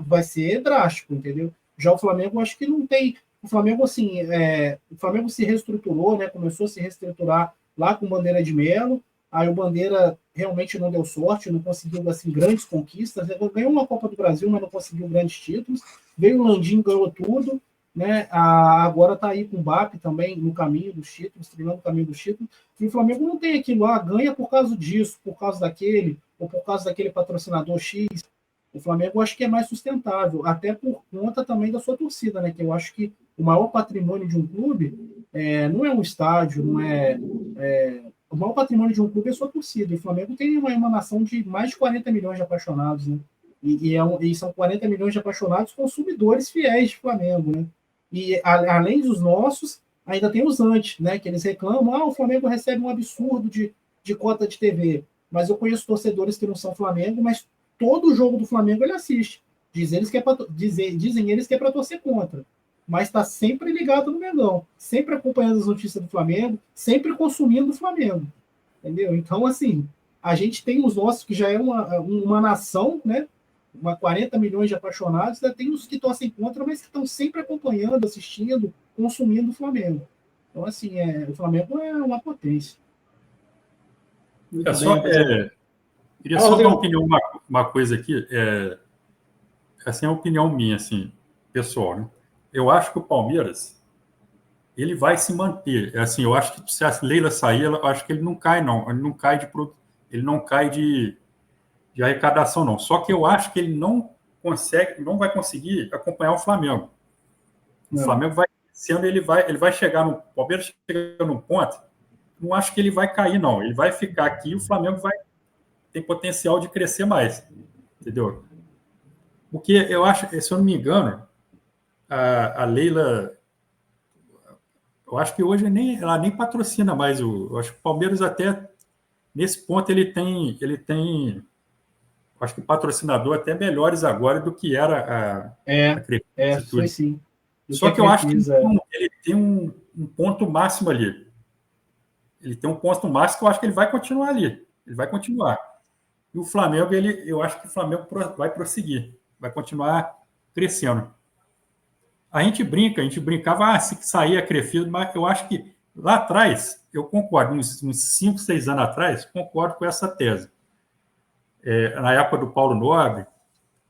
vai ser drástico, entendeu? Já o Flamengo, eu acho que não tem... O Flamengo, assim, o Flamengo se reestruturou, né? Começou a se reestruturar lá com o Bandeira de Melo, aí o Bandeira realmente não deu sorte, não conseguiu, assim, grandes conquistas, ganhou uma Copa do Brasil, mas não conseguiu grandes títulos, veio o Landim, ganhou tudo, né? Agora está aí com o BAP também no caminho dos títulos, treinando o caminho dos títulos, e o Flamengo não tem aquilo, ganha por causa disso, por causa daquele, ou por causa daquele patrocinador X. O Flamengo eu acho que é mais sustentável, até por conta também da sua torcida, né? Que eu acho que o maior patrimônio de um clube não é um estádio, não o maior patrimônio de um clube é a sua torcida. E o Flamengo tem uma emanação de mais de 40 milhões de apaixonados, né? E são 40 milhões de apaixonados consumidores fiéis de Flamengo, né? E além dos nossos, ainda tem os antes, né? Que eles reclamam, o Flamengo recebe um absurdo de cota de TV. Mas eu conheço torcedores que não são Flamengo, mas todo jogo do Flamengo ele assiste. Dizem eles que é para torcer contra. Mas está sempre ligado no Mengão, sempre acompanhando as notícias do Flamengo, sempre consumindo o Flamengo. Entendeu? Então, assim, a gente tem os nossos, que já é uma nação, né? 40 milhões de apaixonados, ainda tem os que torcem contra, mas que estão sempre acompanhando, assistindo, consumindo o Flamengo. Então, assim, o Flamengo é uma potência.
Queria só dar uma coisa aqui, essa é a opinião minha, assim, pessoal, né? Eu acho que o Palmeiras, ele vai se manter. Assim, eu acho que se a Leila sair, eu acho que ele não cai, não. Ele não cai de arrecadação, não. Só que eu acho que ele não vai conseguir acompanhar o Flamengo. O Flamengo vai crescendo, ele vai chegar no... O Palmeiras chega num ponto, não acho que ele vai cair, não. Ele vai ficar aqui e o Flamengo tem potencial de crescer mais. Entendeu? Porque eu acho, se eu não me engano, a Leila... Eu acho que hoje ela nem patrocina mais. Eu acho que o Palmeiras até, nesse ponto, ele tem acho que patrocinador até melhores agora do que era a Crefisa.
Foi sim.
Só que eu acho que ele tem um ponto máximo ali. Ele tem um ponto máximo que eu acho que ele vai continuar ali. Ele vai continuar. E o Flamengo, eu acho que o Flamengo vai prosseguir. Vai continuar crescendo. A gente brincava, se sair a Crefisa, mas eu acho que lá atrás, eu concordo, uns 5, 6 anos atrás, concordo com essa tese. Na época do Paulo Nobre, o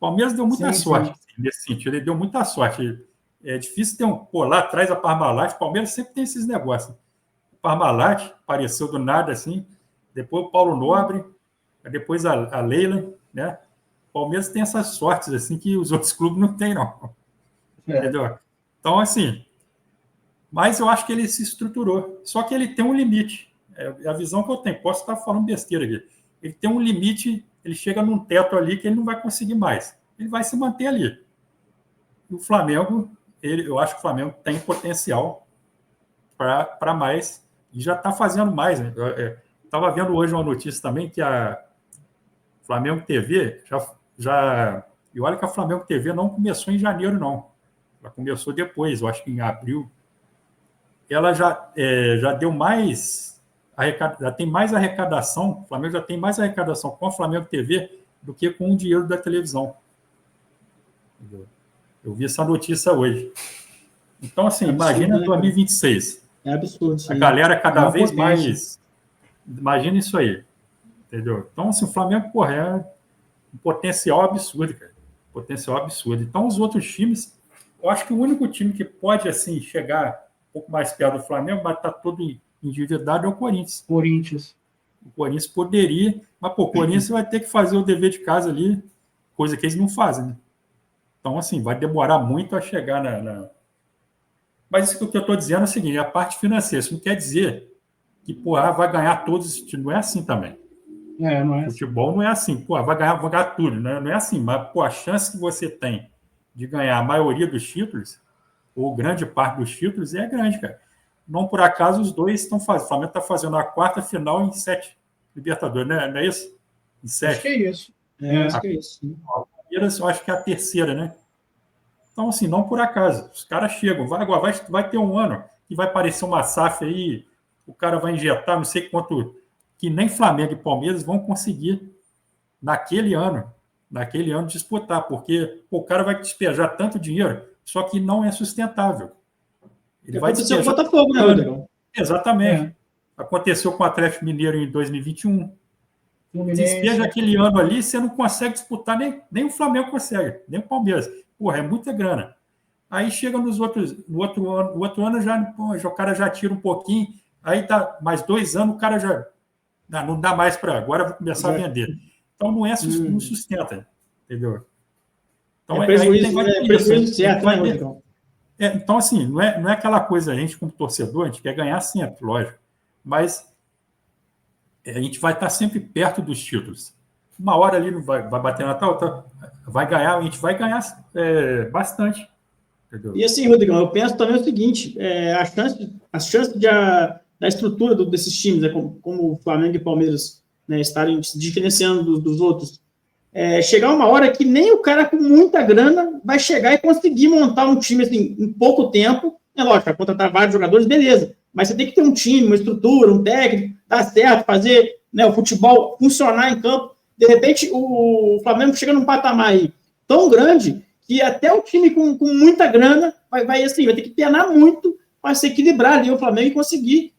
Palmeiras deu muita sorte nesse sentido, ele deu muita sorte. É difícil ter lá atrás a Parmalat, o Palmeiras sempre tem esses negócios. O Parmalat apareceu do nada assim, depois o Paulo Nobre, depois a Leila, né? O Palmeiras tem essas sortes assim que os outros clubes não têm, não. Entendeu? Então, assim, mas eu acho que ele se estruturou. Só que ele tem um limite. É a visão que eu tenho. Posso estar falando besteira aqui. Ele tem um limite, ele chega num teto ali que ele não vai conseguir mais. Ele vai se manter ali. E o Flamengo, eu acho que o Flamengo tem potencial para mais. E já está fazendo mais. Né? Estava vendo hoje uma notícia também que a Flamengo TV já... E olha que a Flamengo TV não começou em janeiro, não. Ela começou depois, eu acho que em abril. Ela já deu mais... já tem mais arrecadação, o Flamengo já tem mais arrecadação com a Flamengo TV do que com o dinheiro da televisão. Eu vi essa notícia hoje. Então, assim, imagina 2026.
É absurdo.
A galera cada vez mais... Imagina isso aí. Entendeu? Então, assim, o Flamengo, é um potencial absurdo, cara. Potencial absurdo. Então, os outros times... Eu acho que o único time que pode, assim, chegar um pouco mais perto do Flamengo, mas está todo endividado, é o Corinthians. O Corinthians poderia, mas, o Corinthians vai ter que fazer o dever de casa ali, coisa que eles não fazem, né? Então, assim, vai demorar muito a chegar Mas isso que eu estou dizendo é o seguinte, a parte financeira, isso não quer dizer que, vai ganhar todos, não é assim também.
Não é.
Futebol não é assim, vai ganhar tudo, né? Não é assim, mas, a chance que você tem de ganhar a maioria dos títulos, ou grande parte dos títulos, é grande, cara. Não por acaso os dois estão fazendo. O Flamengo está fazendo a quarta final em 7 Libertadores, né? Não é isso? Em 7.
Acho que é isso.
Acho que é isso.
A Palmeiras, eu acho que é a terceira, né? Então, assim, não por acaso. Os caras chegam. Vai ter um ano que vai aparecer uma SAF aí, o cara vai injetar não sei quanto, que nem Flamengo e Palmeiras vão conseguir naquele ano disputar, porque o cara vai despejar tanto dinheiro, só que não é sustentável.
Ele vai despejar com o Botafogo, né, Rodrigo?
Exatamente. Aconteceu com o Atlético Mineiro em 2021. Despeja aquele ano ali, você não consegue disputar, nem o Flamengo consegue, nem o Palmeiras. É muita grana. Aí chega no outro ano já o cara já tira um pouquinho, aí tá mais 2 anos, o cara já não dá mais para agora, vou começar a vender. Então, não sustenta, entendeu? Então,
prejuízo certo, né, Rodrigo?
Então, assim, não é aquela coisa, a gente como torcedor, a gente quer ganhar sempre, lógico, mas a gente vai estar sempre perto dos títulos. Uma hora ali vai bater na outra, vai ganhar, a gente vai ganhar bastante. Entendeu?
E assim, Rodrigão, eu penso também o seguinte, a chance da estrutura desses times, né, como o Flamengo e Palmeiras, né, estarem se diferenciando dos outros, chegar uma hora que nem o cara com muita grana vai chegar e conseguir montar um time assim, em pouco tempo. É lógico, vai contratar vários jogadores, beleza, mas você tem que ter um time, uma estrutura, um técnico, dar certo, fazer, né, o futebol funcionar em campo. De repente, o Flamengo chega num patamar aí tão grande que até o time com muita grana vai ter que penar muito para se equilibrar ali o Flamengo e conseguir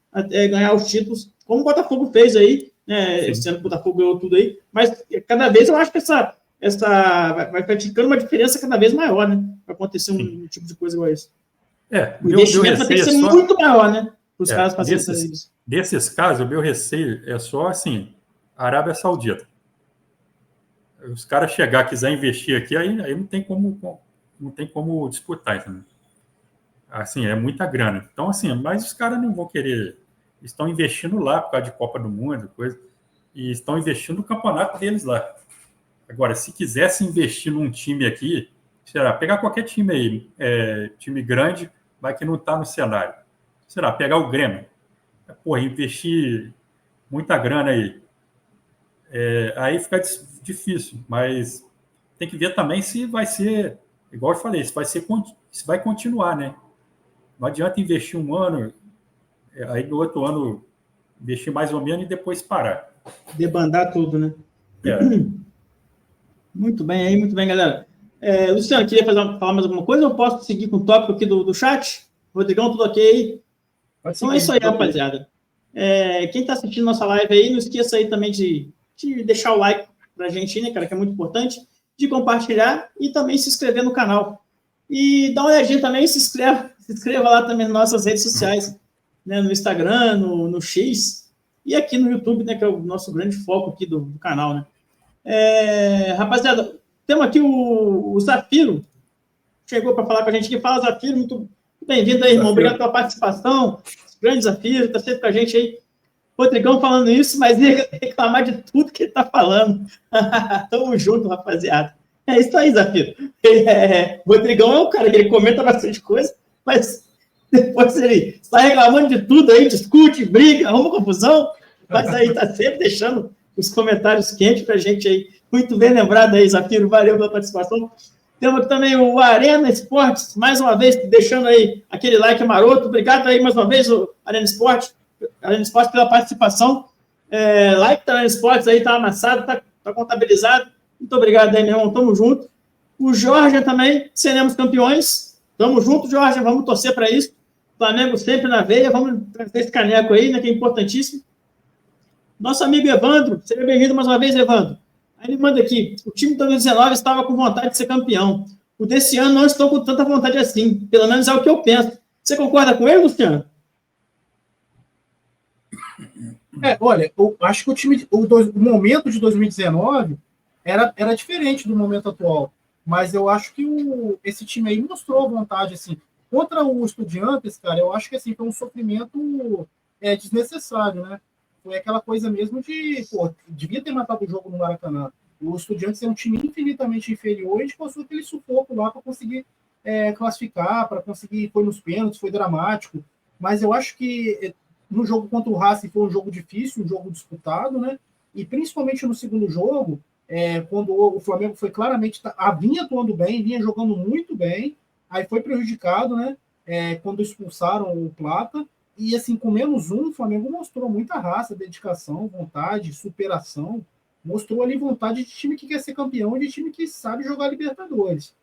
ganhar os títulos, como o Botafogo fez aí, né? Esse ano o Botafogo ganhou tudo aí, mas cada vez eu acho que vai ficando uma diferença cada vez maior, né? Vai acontecer um tipo de coisa igual isso. O investimento vai ter que ser muito maior, né? Para os caras fazerem isso.
Desses casos, o meu receio é só assim, a Arábia Saudita. Os caras chegar, quiser investir aqui, aí não tem como disputar, entendeu? Assim, é muita grana. Então, assim, mas os caras não vão querer. Estão investindo lá por causa de Copa do Mundo, coisa, e estão investindo no campeonato deles lá. Agora, se quisesse investir num time aqui, será, pegar qualquer time aí, time grande, mas que não está no cenário. Será, pegar o Grêmio. Porra, investir muita grana aí. Aí fica difícil, mas tem que ver também se vai ser, igual eu falei, se vai continuar, né? Não adianta investir um ano, aí no outro ano investir mais ou menos e depois parar.
Debandar tudo, né? Muito bem, galera. Luciano, queria falar mais alguma coisa ou posso seguir com o tópico aqui do chat? Rodrigão, tudo ok? Então é isso aí, rapaziada. Quem está assistindo nossa live aí, não esqueça aí também de deixar o like pra gente aí, né, cara, que é muito importante, de compartilhar e também se inscrever no canal. E dá uma olhadinha também, se inscreva lá também nas nossas redes sociais, né, no Instagram, no X e aqui no YouTube, né, que é o nosso grande foco aqui do canal, né. Rapaziada, temos aqui o Zafiro, chegou para falar com a gente aqui. Fala, Zafiro, muito bem-vindo aí, irmão. Obrigado pela participação. Grande Zafiro, está sempre com a gente aí. Rodrigão falando isso, mas ia reclamar de tudo que ele está falando. Tamo junto, rapaziada. É isso aí, Zafiro. O Rodrigão é um cara que ele comenta bastante coisa, mas depois ele está reclamando de tudo aí, discute, briga, arruma confusão, mas aí tá sempre deixando os comentários quentes para a gente aí. Muito bem lembrado aí, Zafiro. Valeu pela participação. Temos aqui também o Arena Esportes, mais uma vez, deixando aí aquele like maroto. Obrigado aí mais uma vez, o Arena Esportes pela participação. Like da Arena Esportes aí, tá amassado, tá contabilizado. Muito obrigado aí, meu irmão. Tamo junto. O Jorge também, seremos campeões. Tamo junto, Jorge. Vamos torcer para isso. Flamengo sempre na veia. Vamos trazer esse caneco aí, né, que é importantíssimo. Nosso amigo Evandro, seja bem-vindo mais uma vez, Evandro. Aí ele manda aqui: o time de 2019 estava com vontade de ser campeão. O desse ano não estou com tanta vontade assim. Pelo menos é o que eu penso. Você concorda com ele, Luciano?
Olha, eu acho que o momento de 2019 era diferente do momento atual. Mas eu acho que esse time aí mostrou vontade, assim. Contra o Estudiantes, cara, eu acho que assim, foi um sofrimento desnecessário, né? Foi aquela coisa mesmo de, devia ter matado o jogo no Maracanã. O Estudiantes é um time infinitamente inferior e a gente passou aquele sufoco lá para conseguir classificar, para conseguir, foi nos pênaltis, foi dramático. Mas eu acho que no jogo contra o Racing foi um jogo difícil, um jogo disputado, né? E principalmente no segundo jogo, quando o Flamengo foi claramente, vinha atuando bem, vinha jogando muito bem, aí foi prejudicado, né? Quando expulsaram o Plata. E, assim, com -1, o Flamengo mostrou muita raça, dedicação, vontade, superação. Mostrou ali vontade de time que quer ser campeão e de time que sabe jogar Libertadores.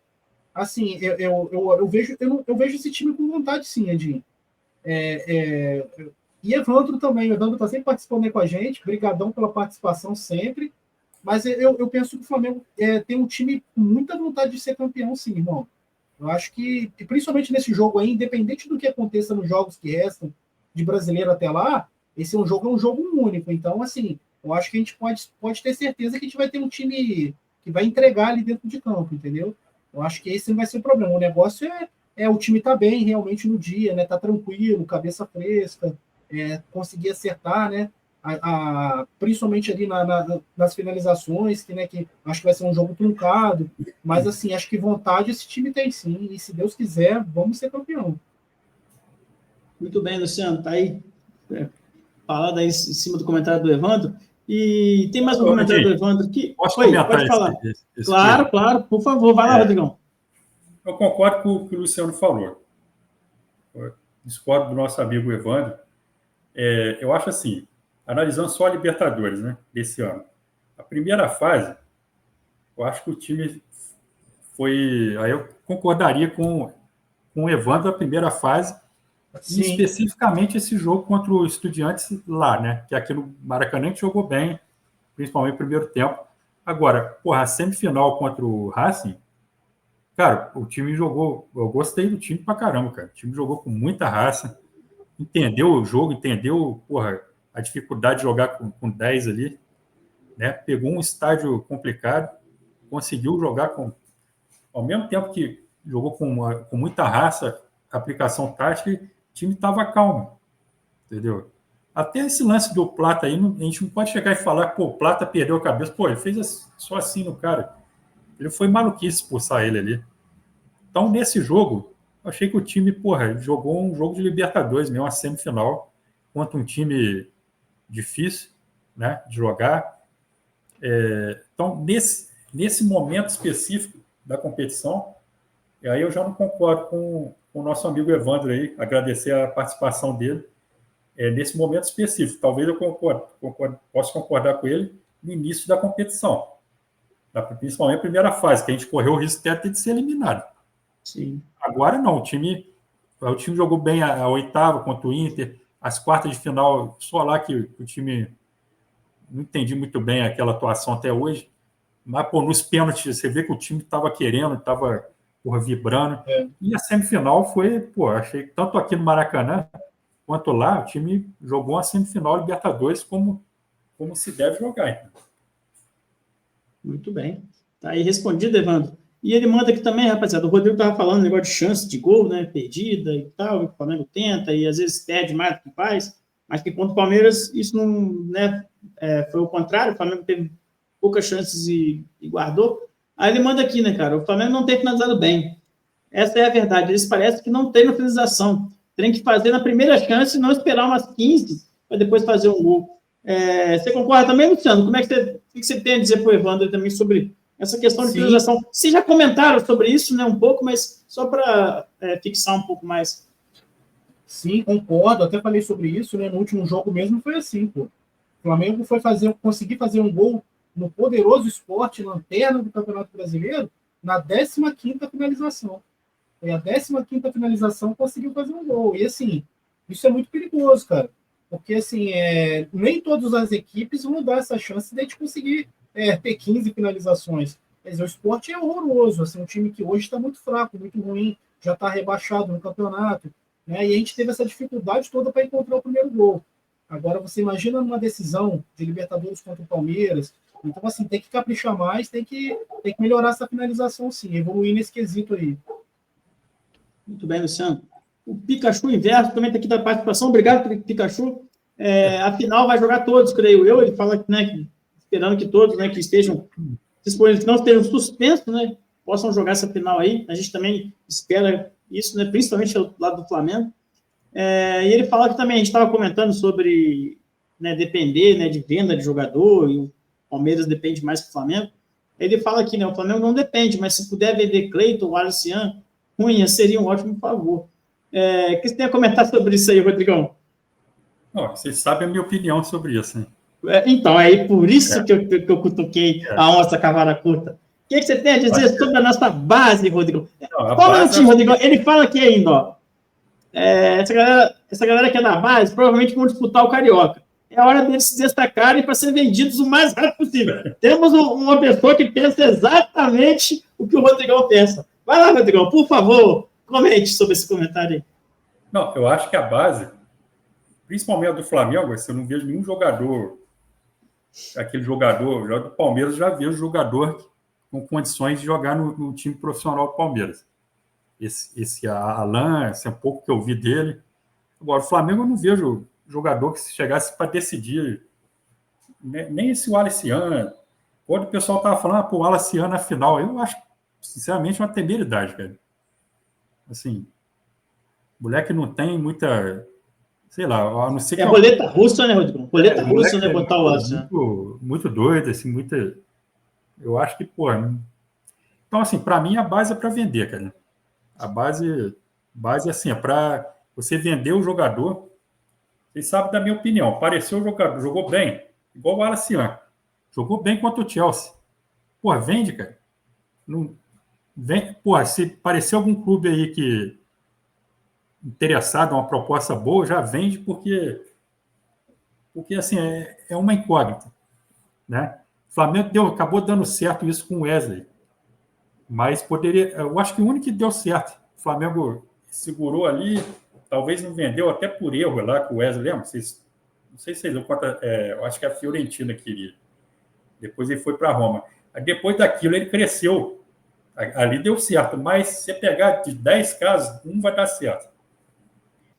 Assim, eu vejo esse time com vontade, sim, Edinho. E Evandro também. O Evandro está sempre participando aí com a gente. Obrigadão pela participação sempre. Mas eu penso que o Flamengo tem um time com muita vontade de ser campeão, sim, irmão. Eu acho que, principalmente nesse jogo aí, independente do que aconteça nos jogos que restam, de brasileiro até lá, esse é um jogo único. Então, assim, eu acho que a gente pode ter certeza que a gente vai ter um time que vai entregar ali dentro de campo, entendeu? Eu acho que esse não vai ser o problema. O negócio o time tá bem realmente no dia, né? Tá tranquilo, cabeça fresca, conseguir acertar, né? Principalmente ali nas finalizações, que acho que vai ser um jogo truncado, mas assim, acho que vontade esse time tem sim, e se Deus quiser, vamos ser campeão.
Muito bem, Luciano, tá aí falado aí em cima do comentário do Evandro, e tem mais um comentário do Evandro aqui. Pode falar. Claro, por favor, vai lá, Rodrigão.
Eu concordo com o que o Luciano falou. Eu discordo do nosso amigo Evandro. Eu acho assim, analisando só a Libertadores, né, desse ano. A primeira fase, eu acho que o time foi... Aí eu concordaria com o Evandro. A primeira fase E especificamente esse jogo contra o Estudiantes lá, né? Que aqui no Maracanã a gente jogou bem, principalmente no primeiro tempo. Agora, porra, a semifinal contra o Racing, cara, o time jogou. Eu gostei do time pra caramba, cara. O time jogou com muita raça, entendeu o jogo, entendeu, porra, a dificuldade de jogar com 10 ali, né? Pegou um estádio complicado, conseguiu jogar com. Ao mesmo tempo que jogou com muita raça, aplicação tática, o time estava calmo, entendeu? Até esse lance do Plata aí, a gente não pode chegar e falar que o Plata perdeu a cabeça. Pô, ele fez só assim no cara. Ele foi maluquice expulsar ele ali. Então, nesse jogo, eu achei que o time, porra, jogou um jogo de Libertadores, mesmo uma semifinal, contra um time difícil, né, de jogar. Então, nesse momento específico da competição, e aí eu já não concordo com o nosso amigo Evandro aí, agradecer a participação dele nesse momento específico. Talvez eu possa concordar com ele no início da competição, principalmente a primeira fase, que a gente correu o risco até de ser eliminado.
Sim.
Agora não, o time jogou bem a oitava contra o Inter, as quartas de final, só lá que o time não entendi muito bem aquela atuação até hoje, mas pô, nos pênaltis você vê que o time estava querendo, estava vibrando. E a semifinal foi, pô, achei que tanto aqui no Maracanã quanto lá, o time jogou uma semifinal Libertadores como se deve jogar. Então.
Muito bem. Tá aí respondido, Evandro. E ele manda aqui também, rapaziada, o Rodrigo estava falando negócio de chance de gol, né, perdida e tal, o Flamengo tenta e às vezes perde mais do que faz, mas que contra o Palmeiras isso não, né, foi o contrário, o Flamengo teve poucas chances e guardou. Aí ele manda aqui, né, cara, o Flamengo não tem finalizado bem. Essa é a verdade, eles parecem que não tem finalização. Tem que fazer na primeira chance e não esperar umas 15 para depois fazer um gol. Você concorda também, Luciano? Como é que o que você tem a dizer para o Evandro também sobre essa questão de finalização? Vocês já comentaram sobre isso, né, um pouco, mas só para fixar um pouco mais.
Sim, concordo. Até falei sobre isso, né? No último jogo mesmo foi assim, pô. O Flamengo conseguir fazer um gol no poderoso Sport, lanterna do Campeonato Brasileiro, na 15ª finalização. E a 15ª finalização conseguiu fazer um gol. E, assim, isso é muito perigoso, cara. Porque, assim, nem todas as equipes vão dar essa chance de a gente conseguir ter 15 finalizações. Quer dizer, o Sport é horroroso. Assim, um time que hoje está muito fraco, muito ruim, já está rebaixado no campeonato. Né? E a gente teve essa dificuldade toda para encontrar o primeiro gol. Agora, você imagina numa decisão de Libertadores contra o Palmeiras. Então, assim, tem que caprichar mais, tem que melhorar essa finalização, sim, evoluir nesse quesito aí.
Muito bem, Luciano. O Pikachu Inverso também está aqui da participação. Obrigado, Pikachu. Afinal, vai jogar todos, creio eu. Ele fala que, né, esperando que todos, né, que estejam disponíveis, que não estejam suspensos, né, possam jogar essa final aí. A gente também espera isso, né, principalmente do lado do Flamengo. E ele fala que também, a gente estava comentando sobre, né, depender, né, de venda de jogador, e o Palmeiras depende mais que o Flamengo. Ele fala que, né, o Flamengo não depende, mas se puder vender Cleiton ou Alcian, Cunha, seria um ótimo favor. O que você tem a comentar sobre isso aí, Rodrigão?
Vocês sabem a minha opinião sobre isso, né?
Então, é por isso que eu cutuquei a onça cavara curta. O que você tem a dizer sobre a nossa base, Rodrigão? Só um minutinho, Rodrigão. Ele fala aqui ainda, ó. Essa galera que é da base provavelmente vão disputar o Carioca. É hora deles se destacarem para serem vendidos o mais rápido possível. Temos uma pessoa que pensa exatamente o que o Rodrigão pensa. Vai lá, Rodrigão, por favor, comente sobre esse comentário aí.
Não, eu acho que a base, principalmente a do Flamengo, eu não vejo nenhum jogador, aquele jogador, já do Palmeiras, já vejo jogador com condições de jogar no time profissional do Palmeiras. Esse Alan, esse é um pouco que eu vi dele. Agora, o Flamengo eu não vejo jogador que se chegasse para decidir, nem esse Alcian. Quando o pessoal estava falando, o Alcian na final, eu acho, sinceramente, uma temeridade, cara. Assim, o moleque não tem muita, sei lá, a não ser que...
roleta russa, né, Rodrigo? Roleta russa, né, botar o Alcian.
Muito doido, assim, muita... Eu acho que, pô... Então, assim, para mim, a base é para vender, cara. A base assim, é para você vender o jogador. Vocês sabem da minha opinião. Apareceu o jogador, jogou bem, igual o Alcian. Jogou bem contra o Chelsea. Pô, vende, cara. Não, vem, pô, se aparecer algum clube aí interessado, uma proposta boa, já vende porque assim, é uma incógnita, né? O Flamengo acabou dando certo isso com o Wesley, mas eu acho que o único que deu certo, o Flamengo segurou ali, talvez não vendeu até por erro lá com o Wesley, lembra? Não sei se vocês dão conta, eu acho que a Fiorentina queria. Depois ele foi para Roma. Aí depois daquilo ele cresceu. Ali deu certo, mas se você pegar de 10 casos, um vai dar certo.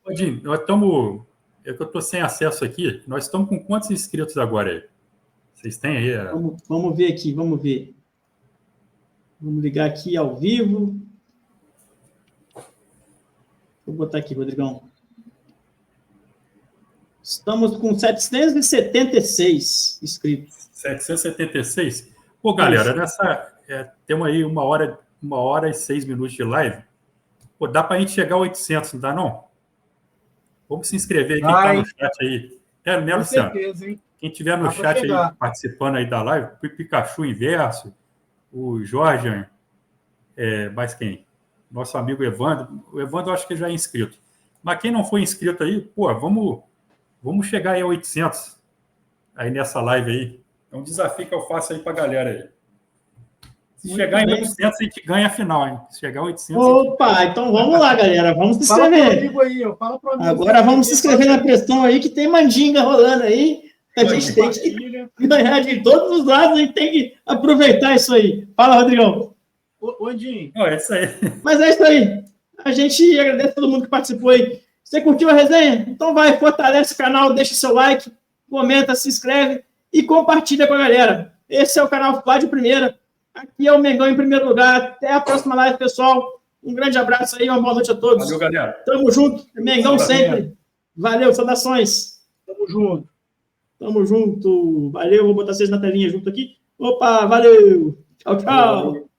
Odinho, nós estamos... Eu estou sem acesso aqui. Nós estamos com quantos inscritos agora aí? Vocês têm aí?
Vamos ver aqui, vamos ver. Vamos ligar aqui ao vivo. Vou botar aqui, Rodrigão. Estamos com 776 inscritos.
776? Pô, galera, temos aí 1h e 6 minutos de live. Pô, dá para a gente chegar a 800, não dá não? Vamos se inscrever, quem está no chat aí. Né, Luciano?
Certeza, hein?
Quem estiver no chat aí, participando aí da live, o Pikachu Inverso, o Jorge, mais quem? Nosso amigo Evandro. O Evandro eu acho que já é inscrito. Mas quem não foi inscrito aí, pô, vamos chegar aí a 800 aí nessa live aí. É um desafio que eu faço aí para a galera aí. Se chegar em 800, a gente ganha a final, hein? Se chegar a 800...
Opa, então vamos lá, galera. Vamos se inscrever. Agora vamos se inscrever na pressão aí, que tem mandinga rolando aí. A gente tem que ganhar de todos os lados, a gente tem que aproveitar isso aí. Fala, Rodrigão.
Ondinho.
É isso aí.
Mas é isso aí. A gente agradece a todo mundo que participou aí. Você curtiu a resenha? Então vai, fortalece o canal, deixa seu like, comenta, se inscreve e compartilha com a galera. Esse é o canal Flá de Primeira. Aqui é o Mengão em primeiro lugar. Até a próxima live, pessoal. Um grande abraço aí, uma boa noite a todos.
Valeu, galera.
Tamo junto. Mengão sempre. Valeu, saudações.
Tamo junto.
Tamo junto. Valeu, vou botar vocês na telinha junto aqui. Opa, valeu. Tchau, tchau.
Valeu.